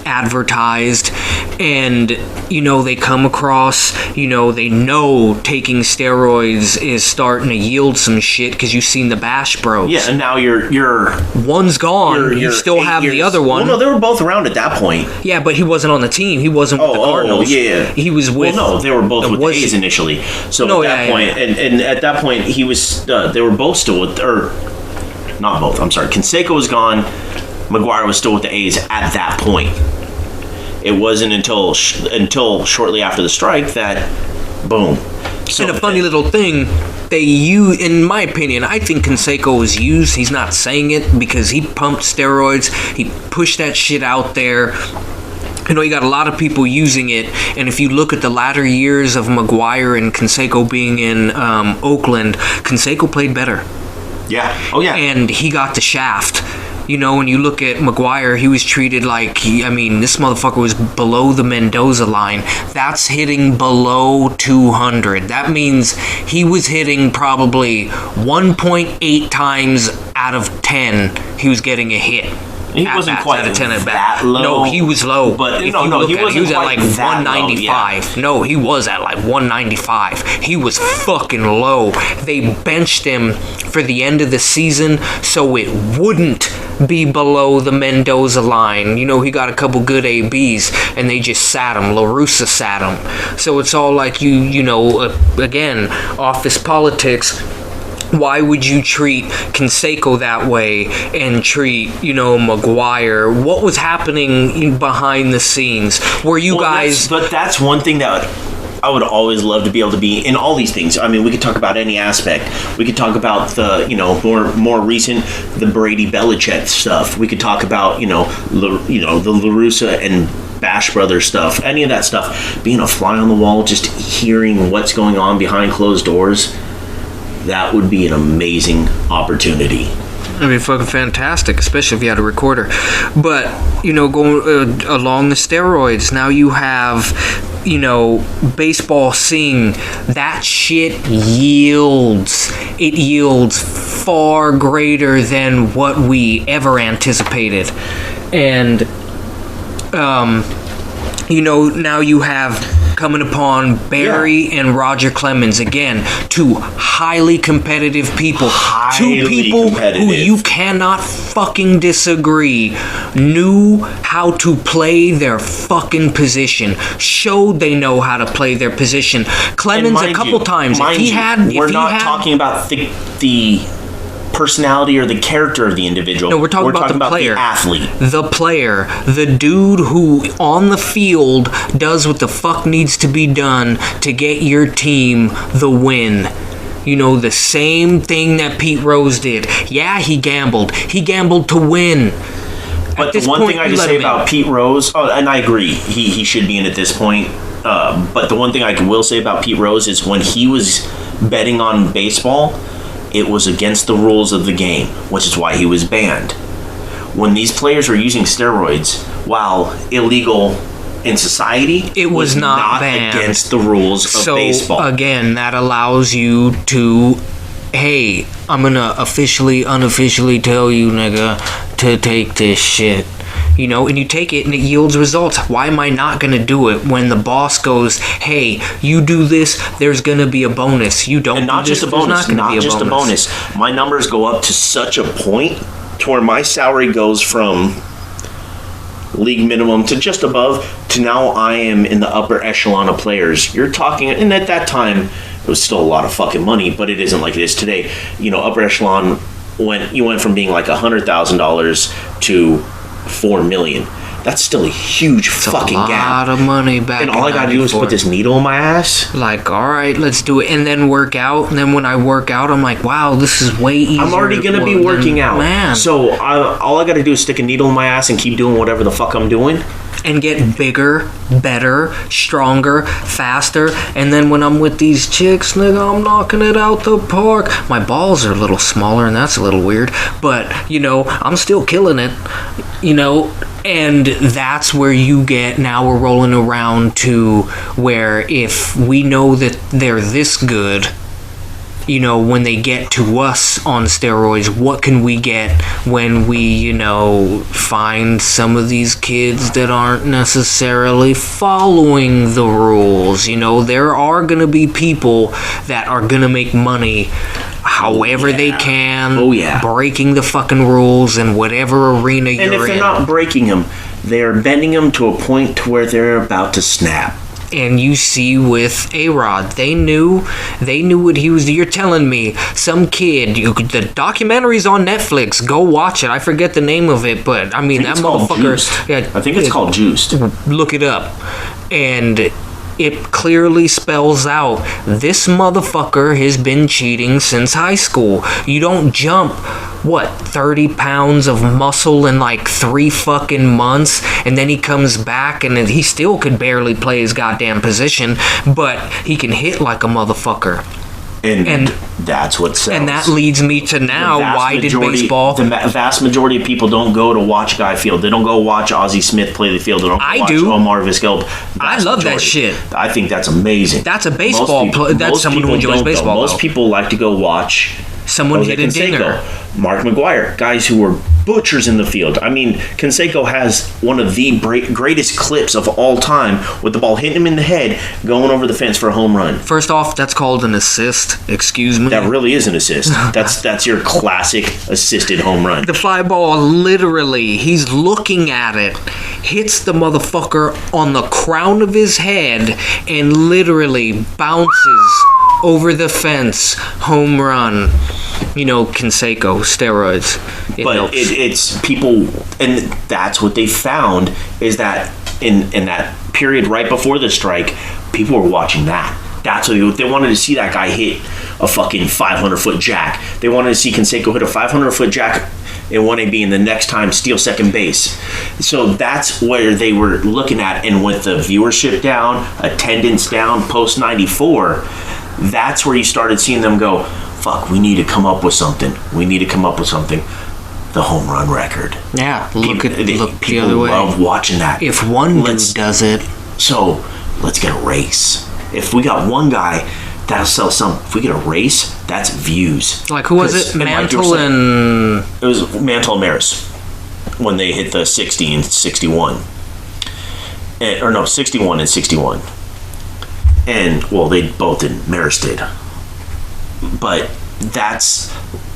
advertised. And they come across, they know taking steroids is starting to yield some shit, because you've seen the Bash Bros. Yeah, and now you're one's gone. You still have the other one. Well, no, they were both around at that point. Yeah, but he wasn't on the team. He wasn't with the Cardinals. Yeah. He was with... Well, no, they were both with the A's initially. So at that point, and at that point, he was. They were both still with, or not both. I'm sorry. Canseco was gone. McGuire was still with the A's at that point. It wasn't until shortly after the strike that, boom. So, and a funny little thing, they use, in my opinion, I think Canseco was used. He's not saying it because he pumped steroids. He pushed that shit out there. You got a lot of people using it, and if you look at the latter years of McGuire and Canseco being in Oakland, Canseco played better. Yeah. Oh, yeah. And he got the shaft. You know, when you look at McGuire, he was treated like, this motherfucker was below the Mendoza line. That's hitting below 200. That means he was hitting probably 1.8 times out of 10 he was getting a hit. He wasn't quite out of 10 at that bat. low. No, he was low. But he was at like 195. Yeah. No, he was at like 195. He was fucking low. They benched him for the end of the season so it wouldn't be below the Mendoza line. You know, he got a couple good ABs and they just sat him. La Russa sat him. So it's all like again, office politics. Why would you treat Canseco that way and treat, McGuire? What was happening behind the scenes? Were you guys... But that's one thing that I would always love to be able to be in all these things. I mean, we could talk about any aspect. We could talk about the, more recent, the Brady Belichick stuff. We could talk about, the La Russa and Bash Brothers stuff. Any of that stuff. Being a fly on the wall, just hearing what's going on behind closed doors. That would be an amazing opportunity. I mean, fucking fantastic, especially if you had a recorder. But, going along the steroids, now you have, baseball seeing that shit yields. It yields far greater than what we ever anticipated. And, now you have coming upon Barry and Roger Clemens again, two highly competitive people, two people who you cannot fucking disagree, knew how to play their fucking position, showed they know how to play their position. Clemens a couple times. We're not talking about the personality or the character of the individual. No, we're talking about the player. The athlete. The player. The dude who, on the field, does what the fuck needs to be done to get your team the win. The same thing that Pete Rose did. Yeah, he gambled. He gambled to win. But the one thing I can say about Pete Rose, and I agree, he should be in at this point. But the one thing I will say about Pete Rose is when he was betting on baseball, it was against the rules of the game, which is why he was banned. When these players were using steroids, while illegal in society, it was not banned. Against the rules of baseball. So, again, that allows you to, hey, I'm gonna unofficially tell you, nigga, to take this shit. And you take it and it yields results. Why am I not going to do it when the boss goes, hey, you do this, there's going to be a bonus. You don't and not do just this, a bonus, not just a bonus. My numbers go up to such a point to where my salary goes from league minimum to just above to now I am in the upper echelon of players. You're talking, and at that time, it was still a lot of fucking money, but it isn't like it is today. Upper echelon, you went from being like $100,000 to $4 million. That's still a huge fucking gap. A lot of money back. And all I gotta do is put this needle in my ass. Like, all right, let's do it, and then work out. And then when I work out, I'm like, wow, this is way easier. I'm already gonna be working out, man. So all I gotta do is stick a needle in my ass and keep doing whatever the fuck I'm doing. And get bigger, better, stronger, faster. And then when I'm with these chicks, nigga, I'm knocking it out the park. My balls are a little smaller, and that's a little weird. But, I'm still killing it. And that's where you get, now we're rolling around to where if we know that they're this good, when they get to us on steroids, what can we get when we, find some of these kids that aren't necessarily following the rules? There are going to be people that are going to make money however they can, breaking the fucking rules in whatever arena you're in. And if they're not breaking them, they're bending them to a point to where they're about to snap. And you see with A-Rod, they knew what he was. You're telling me some kid, the documentary's on Netflix, go watch it. I forget the name of it, but that motherfucker. Yeah, I think it's called Juiced. Look it up. And it clearly spells out this motherfucker has been cheating since high school. You don't jump 30 pounds of muscle in like 3 fucking months, and then he comes back and he still could barely play his goddamn position, but he can hit like a motherfucker. And that's what sells. And that leads me to now, why did baseball... The vast majority of people don't go to watch Guy Field. They don't go watch Ozzie Smith play the field. They don't watch Omar Vizquel. I love that shit. I think that's amazing. That's a baseball player. That's someone who enjoys baseball. Most people like to go watch someone hit a dinger. Mark McGwire, guys who were butchers in the field. I mean, Canseco has one of the greatest clips of all time with the ball hitting him in the head, going over the fence for a home run. First off, that's called an assist. Excuse me. That really is an assist. That's your classic assisted home run. The fly ball, literally, he's looking at it, hits the motherfucker on the crown of his head, and literally bounces over the fence, home run. Canseco, steroids. But it's people, and that's what they found, is that in that period right before the strike, people were watching that. That's what they wanted to see, that guy hit a fucking 500-foot jack. They wanted to see Canseco hit a 500-foot jack in 1AB and the next time steal second base. So that's where they were looking at, and with the viewership down, attendance down, post 94, that's where you started seeing them go, fuck, we need to come up with something. The home run record. Yeah, look the other way. People love watching that. If one dude does it. So, let's get a race. If we got one guy, that'll sell some. If we get a race, that's views. Like, who was it? Mantle and... It was Mantle and Maris when they hit the 60 and 61. 61 and 61. And, well, they both did. Maris did. But that's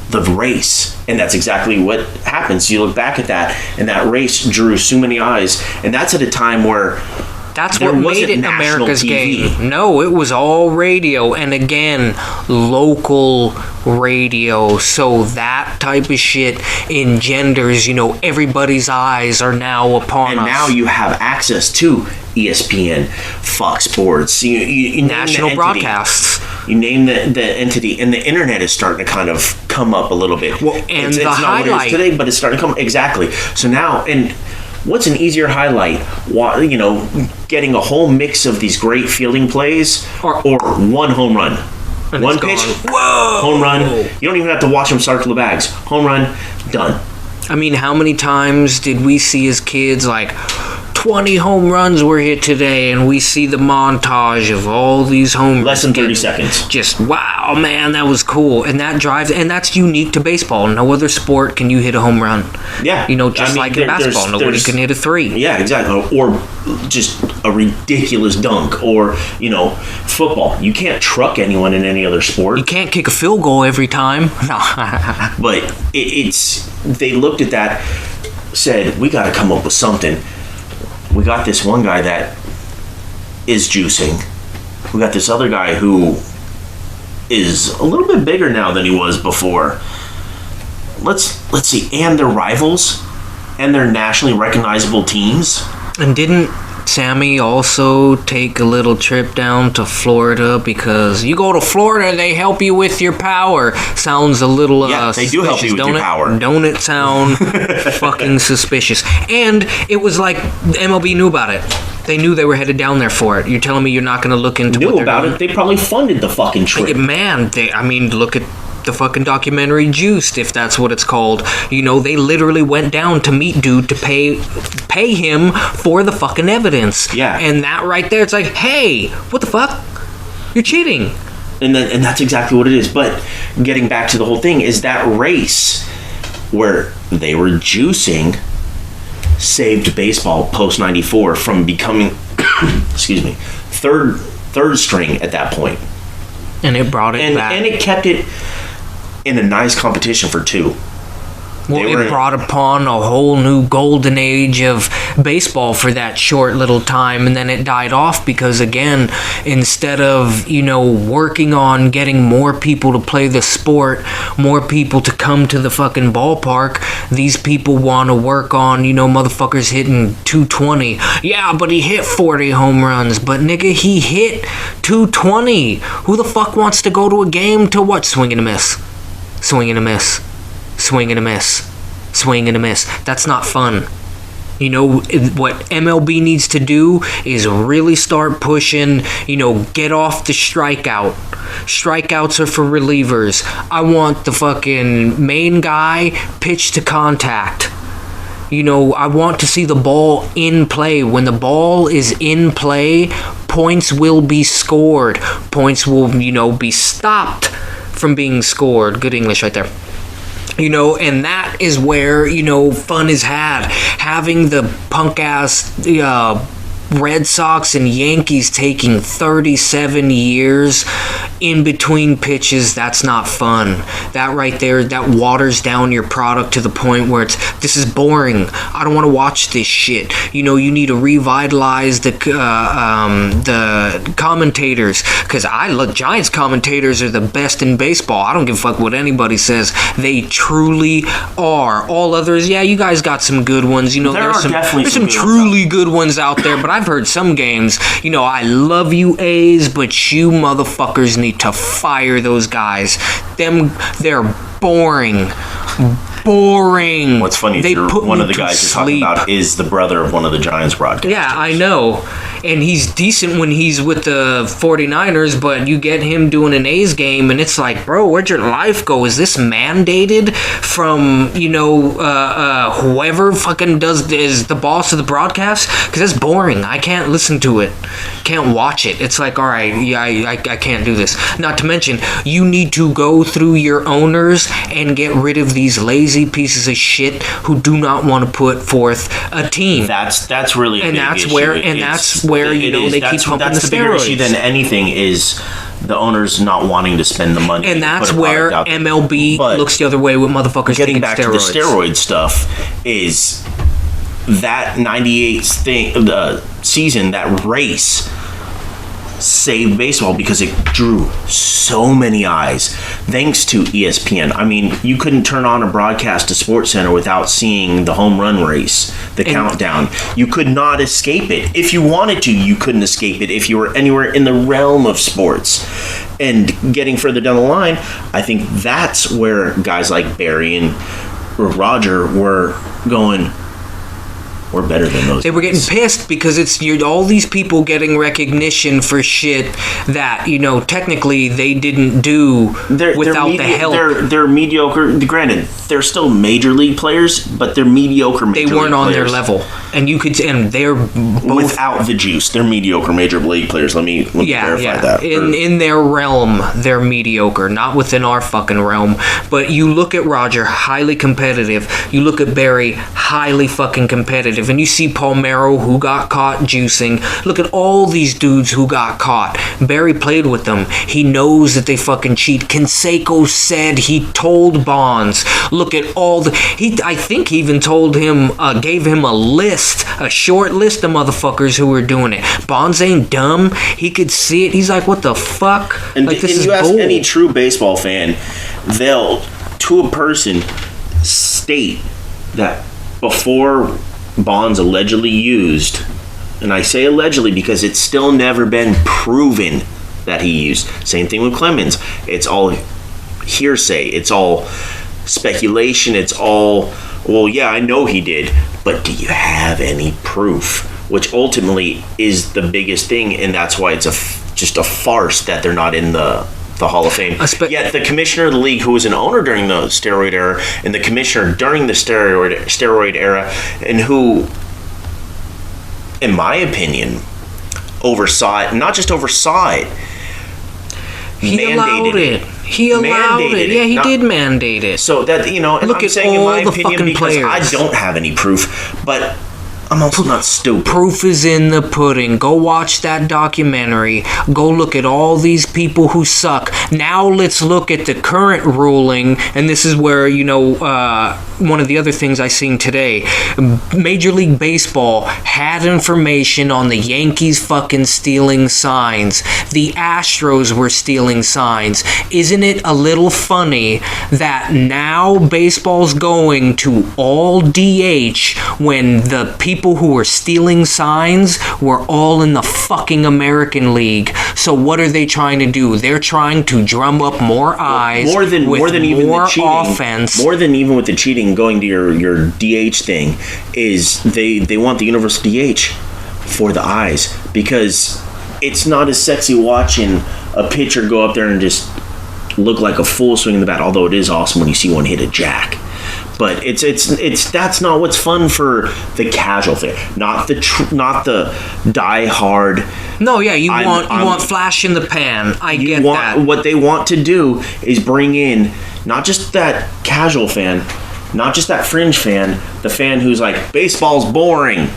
the race, and that's exactly what happens. You look back at that, and that race drew so many eyes, and that's at a time where that's what made it America's game. No, it was all radio, and again, local radio. So that type of shit engenders, everybody's eyes are now upon us. And now you have access to ESPN, Fox Sports, you national broadcasts. You name the entity, and the internet is starting to kind of come up a little bit. Well, and it's not what it is today, but it's starting to come exactly. So now, and what's an easier highlight? Getting a whole mix of these great fielding plays, or one home run, one pitch, whoa, home run. You don't even have to watch them start to the bags. Home run, done. I mean, how many times did we see as kids 20 home runs were hit today, and we see the montage of all these home runs. Less than 30 seconds. Just, wow, man, that was cool. And that drives, and that's unique to baseball. No other sport can you hit a home run. Yeah. Like in basketball, nobody can hit a 3. Yeah, exactly. Or just a ridiculous dunk. Or, football. You can't truck anyone in any other sport. You can't kick a field goal every time. No. But they looked at that, said, we got to come up with something. We got this one guy that is juicing. We got this other guy who is a little bit bigger now than he was before. Let's see. And they're rivals, and they're nationally recognizable teams. And didn't Sammy also take a little trip down to Florida? Because you go to Florida, they help you with your power. Sounds a little they do help you with your power. Don't it sound fucking suspicious? And it was like MLB knew about it. They knew they were headed down there for it. You're telling me you're not going to look into what they're doing? They probably funded the fucking trip. Man, look at the fucking documentary Juiced, if that's what it's called. They literally went down to meet dude to pay him for the fucking evidence. Yeah. And that right there, it's like, hey, what the fuck? You're cheating. And that's exactly what it is. But getting back to the whole thing, is that race where they were juicing saved baseball post 94 from becoming excuse me, third string at that point. And it brought it back. And it kept it in a nice competition for 2. Well, it brought upon a whole new golden age of baseball for that short little time, and then it died off because, again, instead of, working on getting more people to play the sport, more people to come to the fucking ballpark, these people want to work on, motherfuckers hitting 220. Yeah, but he hit 40 home runs. But, nigga, he hit 220. Who the fuck wants to go to a game to what? Swing and a miss. Swing and a miss. Swing and a miss. Swing and a miss. That's not fun. You know, what MLB needs to do is really start pushing, get off the strikeout. Strikeouts are for relievers. I want the fucking main guy pitch to contact. I want to see the ball in play. When the ball is in play, points will be scored. Points will, be stopped from being scored. Good English right there. And that is where, fun is had. Having the punk-ass Red Sox and Yankees taking 37 years in between pitches, that's not fun. That right there, that waters down your product to the point where this is boring. I don't want to watch this shit. You need to revitalize the commentators, because Giants commentators are the best in baseball. I don't give a fuck what anybody says. They truly are. All others, yeah, you guys got some good ones. There's some truly good ones out there, but I've heard some games, I love you A's, but you motherfuckers need to fire those guys. They're boring. What's funny is one of the guys you're talking about is the brother of one of the Giants broadcasters. Yeah, I know. And he's decent when he's with the 49ers, but you get him doing an A's game, and it's like, bro, where'd your life go? Is this mandated from, whoever fucking is the boss of the broadcast? Because that's boring. I can't listen to it. Can't watch it. It's like, all right, yeah, I can't do this. Not to mention, you need to go through your owners and get rid of these lazy pieces of shit who do not want to put forth a team. That's really a big issue. That's where they keep pumping the steroids. That's the bigger issue than anything is the owners not wanting to spend the money. And that's where MLB looks the other way with motherfuckers getting taking back steroids. To the steroid stuff is that 98 season, that race saved baseball because it drew so many eyes thanks to ESPN. I mean, you couldn't turn on a broadcast to SportsCenter without seeing the home run race, the countdown. You could not escape it. If you wanted to, you couldn't escape it if you were anywhere in the realm of sports. And getting further down the line, I think that's where guys like Barry and Roger were going, we're better than those. They were getting pissed because it's all these people getting recognition for shit that technically they didn't do without the help. They're mediocre. Granted, they're still major league players, but they're mediocre. They weren't on their level, and they're both without the juice. They're mediocre major league players. Let me verify that. In their realm, they're mediocre. Not within our fucking realm. But you look at Roger, highly competitive. You look at Barry, highly fucking competitive. And you see Palmeiro, who got caught juicing. Look at all these dudes who got caught. Barry played with them. He knows that they fucking cheat. Canseco said he told Bonds. Look at all I think he even told him, gave him a short list of motherfuckers who were doing it. Bonds ain't dumb. He could see it. He's like, what the fuck? And this is you ask bull. Any true baseball fan, they'll, to a person, state that before Bonds allegedly used, and I say allegedly because it's still never been proven that he used. Same thing with Clemens. It's all hearsay. It's all speculation. It's all, well, yeah, I know he did, but do you have any proof? Which ultimately is the biggest thing, and that's why it's just a farce that they're not in the Hall of Fame. Yet the commissioner of the league, who was an owner during the steroid era, and the commissioner during the steroid era, and who, in my opinion, oversaw it, not just oversaw it, he allowed it. He allowed it. Yeah, he did mandate it. So that, and look I'm at saying in all my the opinion fucking because players. I don't have any proof, but I'm also not stupid. Proof is in the pudding. Go watch that documentary. Go look at all these people who suck. Now let's look at the current ruling, and this is where, one of the other things I seen today. Major League Baseball had information on the Yankees fucking stealing signs. The Astros were stealing signs. Isn't it a little funny that now baseball's going to all DH when the people people who were stealing signs were all in the fucking American League. So what are they trying to do? They're trying to drum up more eyes, more than even more the cheating, offense. More than even with the cheating, going to your DH thing, is they want the universal DH for the eyes, because it's not as sexy watching a pitcher go up there and just look like a fool swinging the bat, although it is awesome when you see one hit a jack. But it's that's not what's fun for the casual fan, not the die hard. No, yeah, you want flash in the pan. I get that. What they want to do is bring in not just that casual fan, not just that fringe fan, the fan who's like, baseball's boring.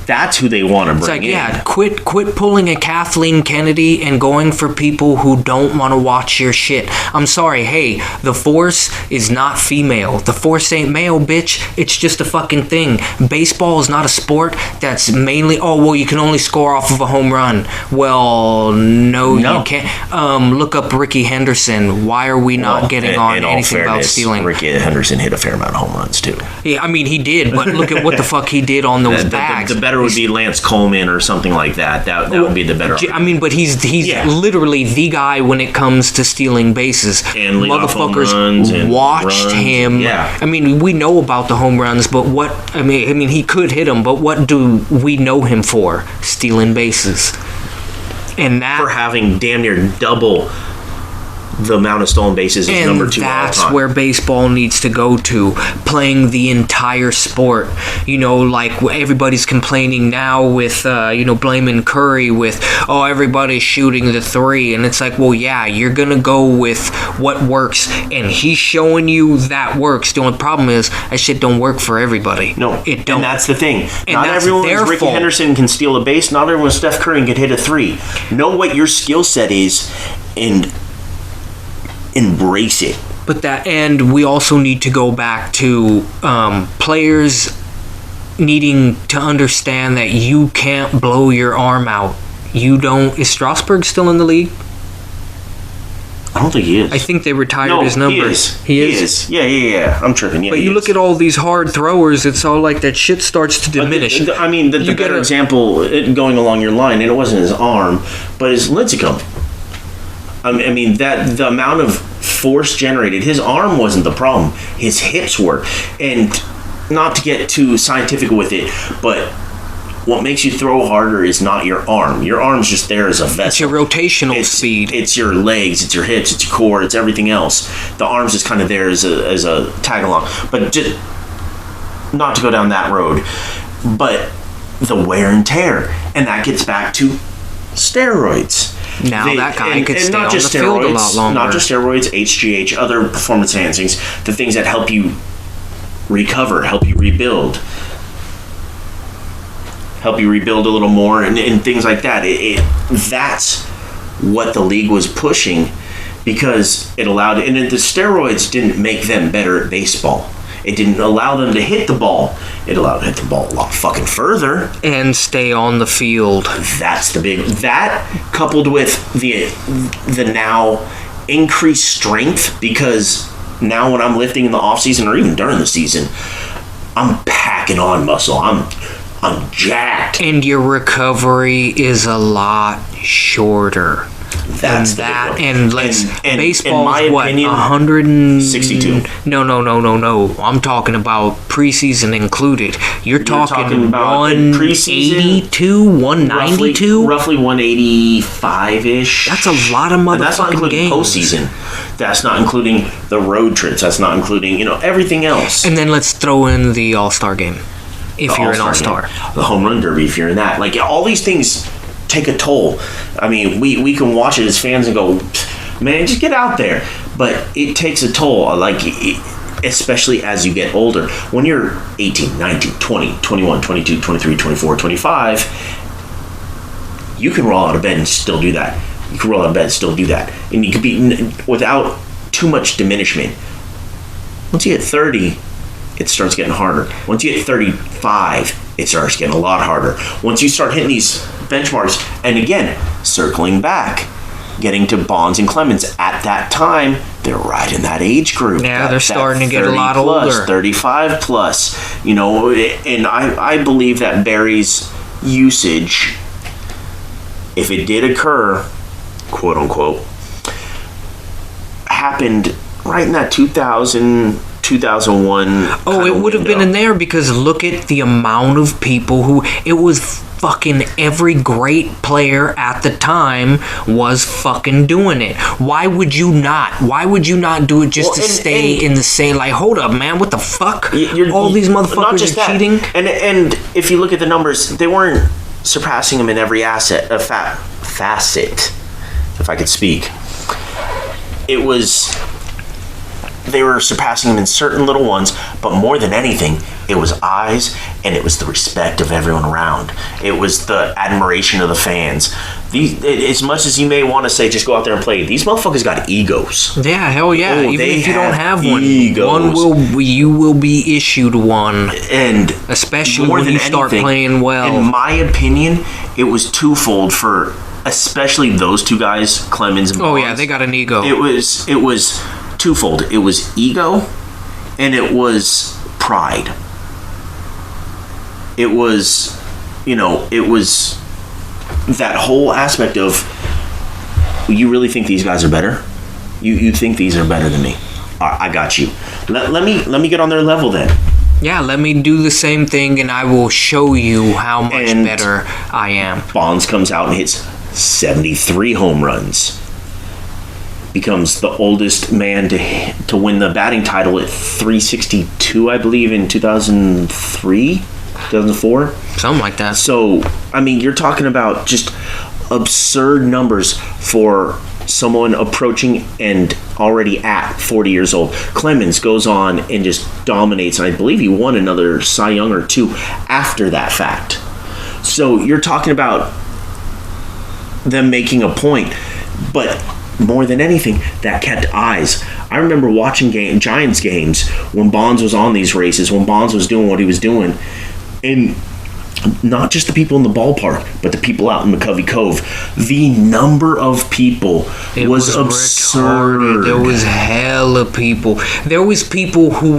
That's who they want to bring in. Yeah, quit pulling a Kathleen Kennedy and going for people who don't want to watch your shit. I'm sorry, hey, the Force is not female. The Force ain't male, bitch. It's just a fucking thing. Baseball is not a sport that's mainly, you can only score off of a home run. Well, no. You can't. Look up Ricky Henderson. Why are we not getting on anything about stealing? Ricky Henderson hit a fair amount of home runs, too. Yeah, I mean, he did, but look at what the fuck he did on those bags. The better would be Lance Coleman or something like that. That would be the better. I mean, but he's literally the guy when it comes to stealing bases. And motherfuckers watched him. Yeah. I mean, we know about the home runs, but what? I mean, he could hit them, but what do we know him for? Stealing bases. And that for having damn near double the amount of stolen bases is number 2 all time. That's where baseball needs to go to, playing the entire sport. Like everybody's complaining now with, blaming Curry with, everybody's shooting the 3. And it's like, well, yeah, you're going to go with what works. And he's showing you that works. The only problem is that shit don't work for everybody. No, it don't. And that's the thing. And not everyone is Ricky Henderson can steal a base. Not everyone Steph Curry can hit a 3. Know what your skill set is and embrace it. And we also need to go back to players needing to understand that you can't blow your arm out. Is Strasburg still in the league? I don't think he is. I think they retired his number. He is. Yeah. I'm tripping. Yeah, but you look at all these hard throwers, it's all like that shit starts to diminish. The better example going along your line, and it wasn't his arm, but his Lincecum. I mean, that the amount of force generated, his arm wasn't the problem, his hips were. And not to get too scientific with it, but what makes you throw harder is not your arm. Your arm's just there as a vessel. It's your rotational speed. It's your legs, it's your hips, it's your core, it's everything else. The arm's just kind of there as a tag along. But just not to go down that road, but the wear and tear. And that gets back to steroids. Now that guy could stay on the field a lot longer. Not just steroids, HGH, other performance enhancings, the things that help you recover, help you rebuild a little more, and things like that. That's what the league was pushing, because it allowed, and the steroids didn't make them better at baseball. It didn't allow them to hit the ball. It allowed them to hit the ball a lot fucking further. And stay on the field. That's the big... That, coupled with the now increased strength, because now when I'm lifting in the off-season or even during the season, I'm packing on muscle. I'm jacked. And your recovery is a lot shorter. That's baseball is what, opinion, 162? No. I'm talking about preseason included. You're talking about 182, 192? Roughly 185-ish. That's a lot of motherfucking games. That's not including postseason. That's not including the road trips. That's not including, everything else. And then let's throw in the All-Star game, if you're an All-Star. The home run derby, if you're in that. Like, all these things take a toll. I mean, we can watch it as fans and go, man, just get out there. But it takes a toll, especially as you get older. When you're 18, 19, 20, 21, 22, 23, 24, 25, you can roll out of bed and still do that. And you could be without too much diminishment. Once you hit 30, it starts getting harder. Once you hit 35, it starts getting a lot harder. Once you start hitting these benchmarks, and again, circling back, getting to Bonds and Clemens. At that time, they're right in that age group. Yeah, they're starting to get a lot plus, older. 35 plus. You know, and I believe that Barry's usage, if it did occur, quote unquote, happened right in that 2000, 2001. Oh, it would have been in there because look at the amount of people who it was. Fucking every great player at the time was fucking doing it. Why would you not? Why would you not do it just to stay in the same? Like, hold up, man, what the fuck? All these motherfuckers are cheating. And if you look at the numbers, they weren't surpassing him in every facet. If I could speak, it was. They were surpassing him in certain little ones, but more than anything, it was eyes, and it was the respect of everyone around. It was the admiration of the fans. As much as you may want to say, just go out there and play, these motherfuckers got egos. Yeah, hell yeah. Oh, even if you don't have egos. you will be issued one. And especially when you start playing well. In my opinion, it was twofold for especially those two guys, Clemens and Bonds. Oh yeah, they got an ego. It was twofold. It was ego, and it was pride. It was, it was that whole aspect of, you really think these guys are better? You think these are better than me? I got you. Let me get on their level then. Yeah, let me do the same thing, and I will show you how much better I am. Bonds comes out and hits 73 home runs. Becomes the oldest man to win the batting title at 362, I believe, in 2003, 2004. Something like that. So, I mean, you're talking about just absurd numbers for someone approaching and already at 40 years old. Clemens goes on and just dominates, and I believe he won another Cy Young or two after that fact. So, you're talking about them making a point, but more than anything, that kept eyes. I remember watching Giants games when Bonds was on these races, when Bonds was doing what he was doing, and not just the people in the ballpark, but the people out in McCovey Cove. The number of people was absurd. Retarded. There was hella people. There was people who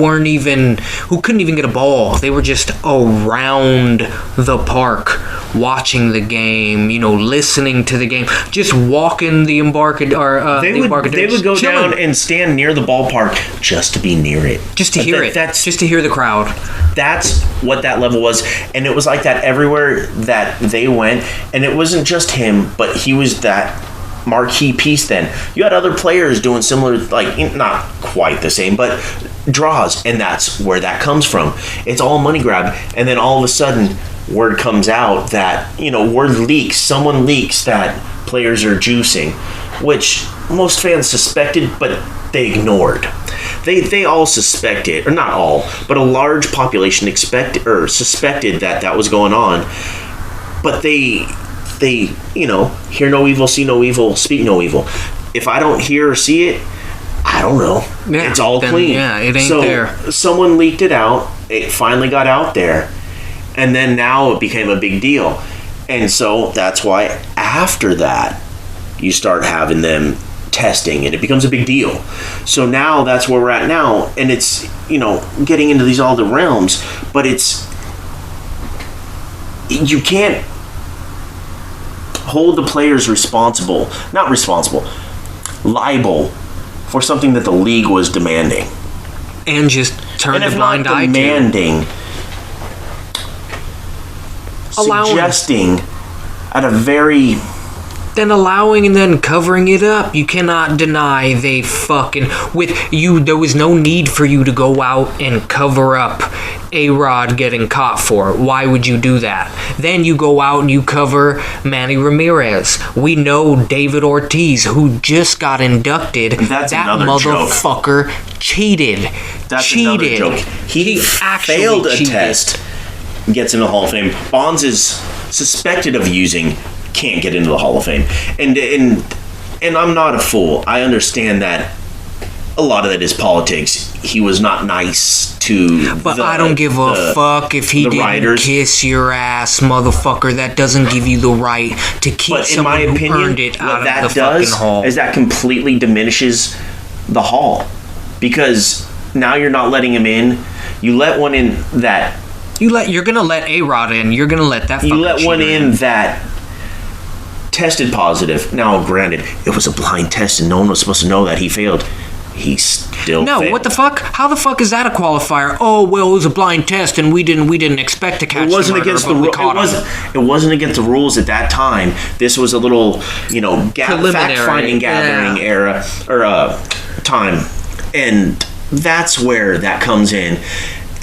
couldn't even get a ball. They were just around the park, watching the game, listening to the game, just walking the Embarcadero. They would go down and stand near the ballpark just to be near it. Just to hear it. Just to hear the crowd. That's what that level was. And it was like that everywhere that they went. And it wasn't just him, but he was that marquee piece then. You had other players doing similar, like, not quite the same, but draws. And that's where that comes from. It's all money grab. And then all of a sudden, word comes out that, word leaks. Someone leaks that players are juicing, which most fans suspected, but they ignored. They all suspected, or not all, but a large population suspected that was going on. But they hear no evil, see no evil, speak no evil. If I don't hear or see it, I don't know. Yeah, it's all clean. Yeah, it ain't there. Someone leaked it out. It finally got out there. And then now it became a big deal. And so that's why after that, you start having them testing and it becomes a big deal. So now that's where we're at now. And it's, getting into these all the realms, but you can't hold the players liable for something that the league was demanding. And just turn a blind eye to. Demanding, suggesting at a very... Then allowing and then covering it up. You cannot deny they fucking... there was no need for you to go out and cover up A-Rod getting caught for it. Why would you do that? Then you go out and you cover Manny Ramirez. We know David Ortiz, who just got inducted. That's that another motherfucker joke. Cheated. That's another joke. He failed a test, gets in the Hall of Fame. Bonds is suspected of using... can't get into the Hall of Fame. And I'm not a fool. I understand that a lot of that is politics. He was not nice to. But I don't give a fuck if he didn't writers. kiss your ass, motherfucker. That doesn't give you the right to keep But in someone my who opinion, earned it what out of that the does fucking hall. is that completely diminishes the hall, because now you're not letting him in. You let one in that. You're gonna let A-Rod in. You're gonna let that. You let fucking one cheater in that tested positive. Now, granted, it was a blind test and no one was supposed to know that he failed. He still failed. What the fuck? How the fuck is that a qualifier? Oh well, it was a blind test and we didn't expect to catch. It wasn't the murderer, against but the we rules. caught him. It wasn't against the rules at that time. This was a little, Preliminary, fact-finding, gathering era or time, and that's where that comes in.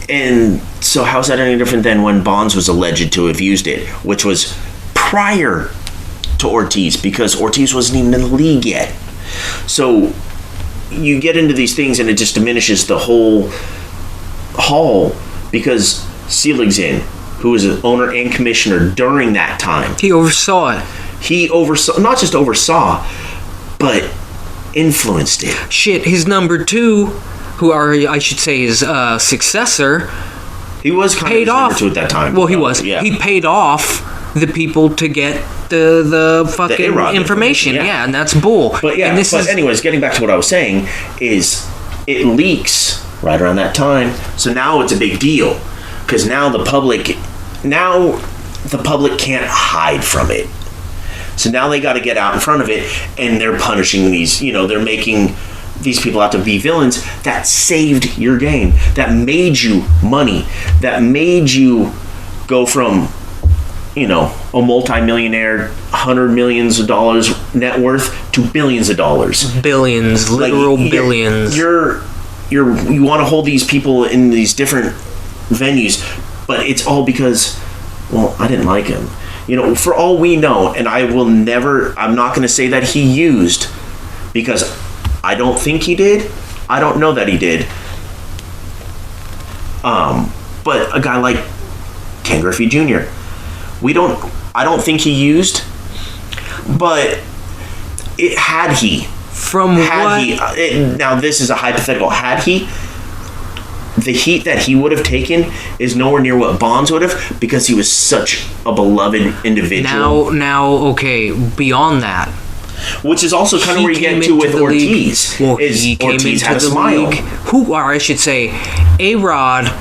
And so, how's that any different than when Bonds was alleged to have used it, which was prior to Ortiz, because Ortiz wasn't even in the league yet. So you get into these things and it just diminishes the whole hall, because Selig's in, who was an owner and commissioner during that time. He oversaw it. He oversaw, not just oversaw, but influenced it. Shit, his number two, I should say his successor, He was kind paid of off. number two at that time. Well, he was. Yeah. He paid off the people to get the fucking A-Rod information. yeah. Yeah, and that's bull. But yeah, and this but is, anyways, getting back to what I was saying, is it leaks right around that time. So now it's a big deal, because now the public can't hide from it. So now they got to get out in front of it, and they're punishing these, they're making these people out to be villains that saved your game, that made you money, that made you go from, a multi-millionaire, $100 million net worth to billions of dollars. billions, literal billions. You want to hold these people in these different venues, but it's all because, well, I didn't like him. For all we know, and I'm not going to say that he used, because I don't think he did. I don't know that he did. But a guy like Ken Griffey Jr., I don't think he used, but had he, now this is a hypothetical, had he, the heat that he would have taken is nowhere near what Bonds would have, because he was such a beloved individual. Now, okay, beyond that, which is also kind of where you get to with Ortiz. Well, he came Ortiz into had a the smile. league. Or I should say, A-Rod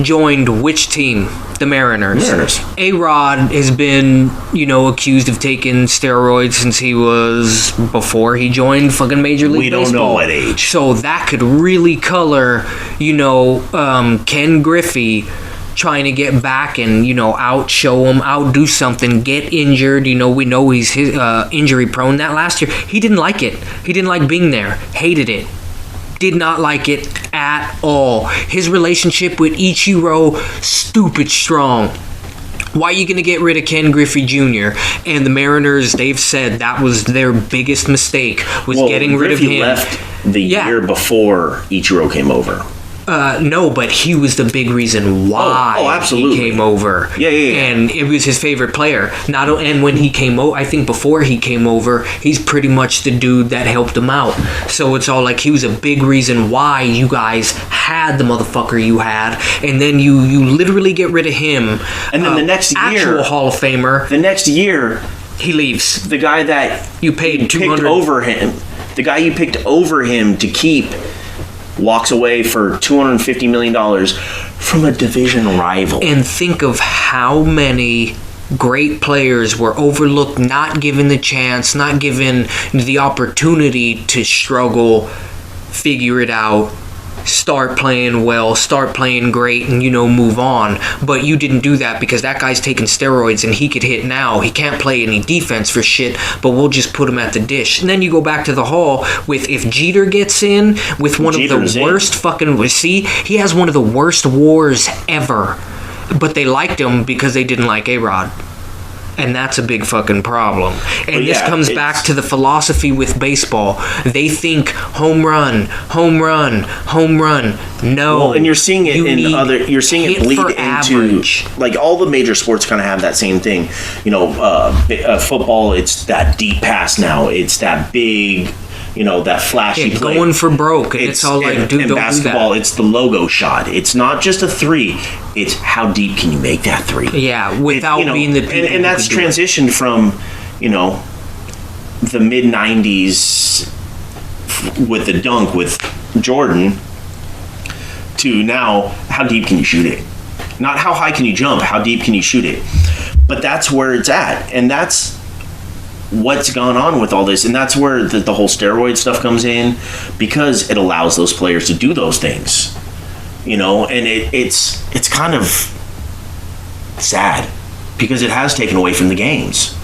joined which team? The Mariners. A-Rod has been, accused of taking steroids since before he joined fucking Major League Baseball. We don't know what age. So that could really color, Ken Griffey trying to get back and, outshow him, outdo something, get injured. We know he's injury prone. That last year, he didn't like it. He didn't like being there. Hated it. Did not like it at all. His relationship with Ichiro, stupid strong. Why are you going to get rid of Ken Griffey Jr.? And the Mariners, they've said that was their biggest mistake, was getting rid of him. Left the year before Ichiro came over. No, but he was the big reason why absolutely. He came over. Yeah. And it was his favorite player. And when he came over, I think before he came over, he's pretty much the dude that helped him out. So it's all like he was a big reason why you guys had the motherfucker you had, and then you literally get rid of him. And then the next year, actual Hall of Famer. The next year, he leaves. The guy that you paid $200 over him, the guy you picked over him to keep, walks away for $250 million from a division rival. And think of how many great players were overlooked, not given the chance, not given the opportunity to struggle, figure it out, start playing well, start playing great, and move on. But you didn't do that because that guy's taking steroids and he could hit now. He can't play any defense for shit, but we'll just put him at the dish. And then you go back to the Hall with, if Jeter gets in with one of the worst he has one of the worst WARs ever, but they liked him because they didn't like A-Rod. And that's a big fucking problem. And this comes back to the philosophy with baseball. They think home run, home run, home run. No. Well, and you're seeing it you're seeing it bleed into average. Like all the major sports kind of have that same thing. Football, it's that deep pass now. It's that big that flashy play. Going for broke, and it's all like, dude, in don't basketball, do that. it's the logo shot. It's not just a three. It's how deep can you make that three? Yeah, without being the people. And that's transitioned from, the mid '90s with the dunk with Jordan to now, how deep can you shoot it? Not how high can you jump, how deep can you shoot it? But that's where it's at, and that's what's gone on with all this, and that's where the whole steroid stuff comes in, because it allows those players to do those things, and it's kind of sad because it has taken away from the games.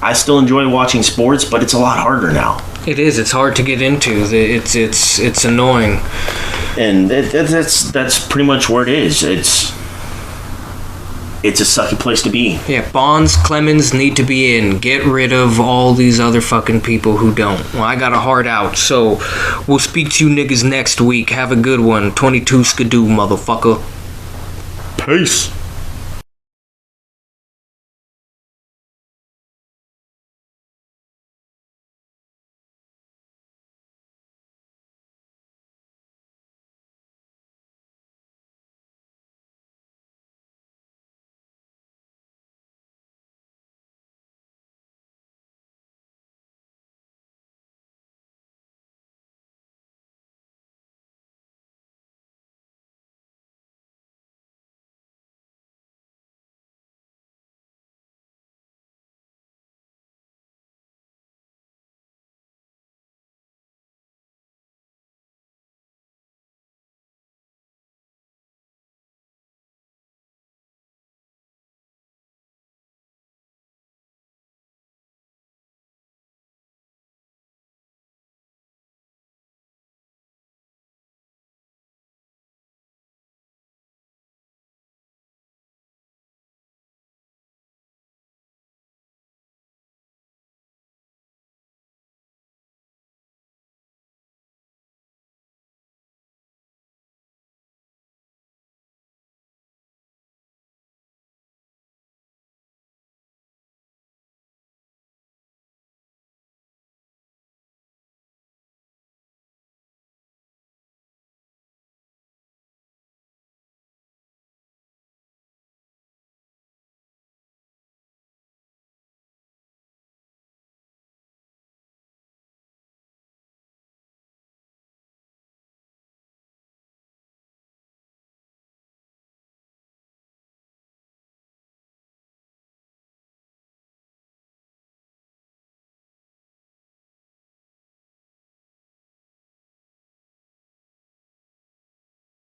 I still enjoy watching sports, but it's a lot harder now. It is. It's hard to get into. It's annoying. And that's pretty much where it is. It's a sucky place to be. Yeah, Bonds, Clemens need to be in. Get rid of all these other fucking people who don't. Well, I got a heart out, so we'll speak to you niggas next week. Have a good one. 22 skidoo, motherfucker. Peace.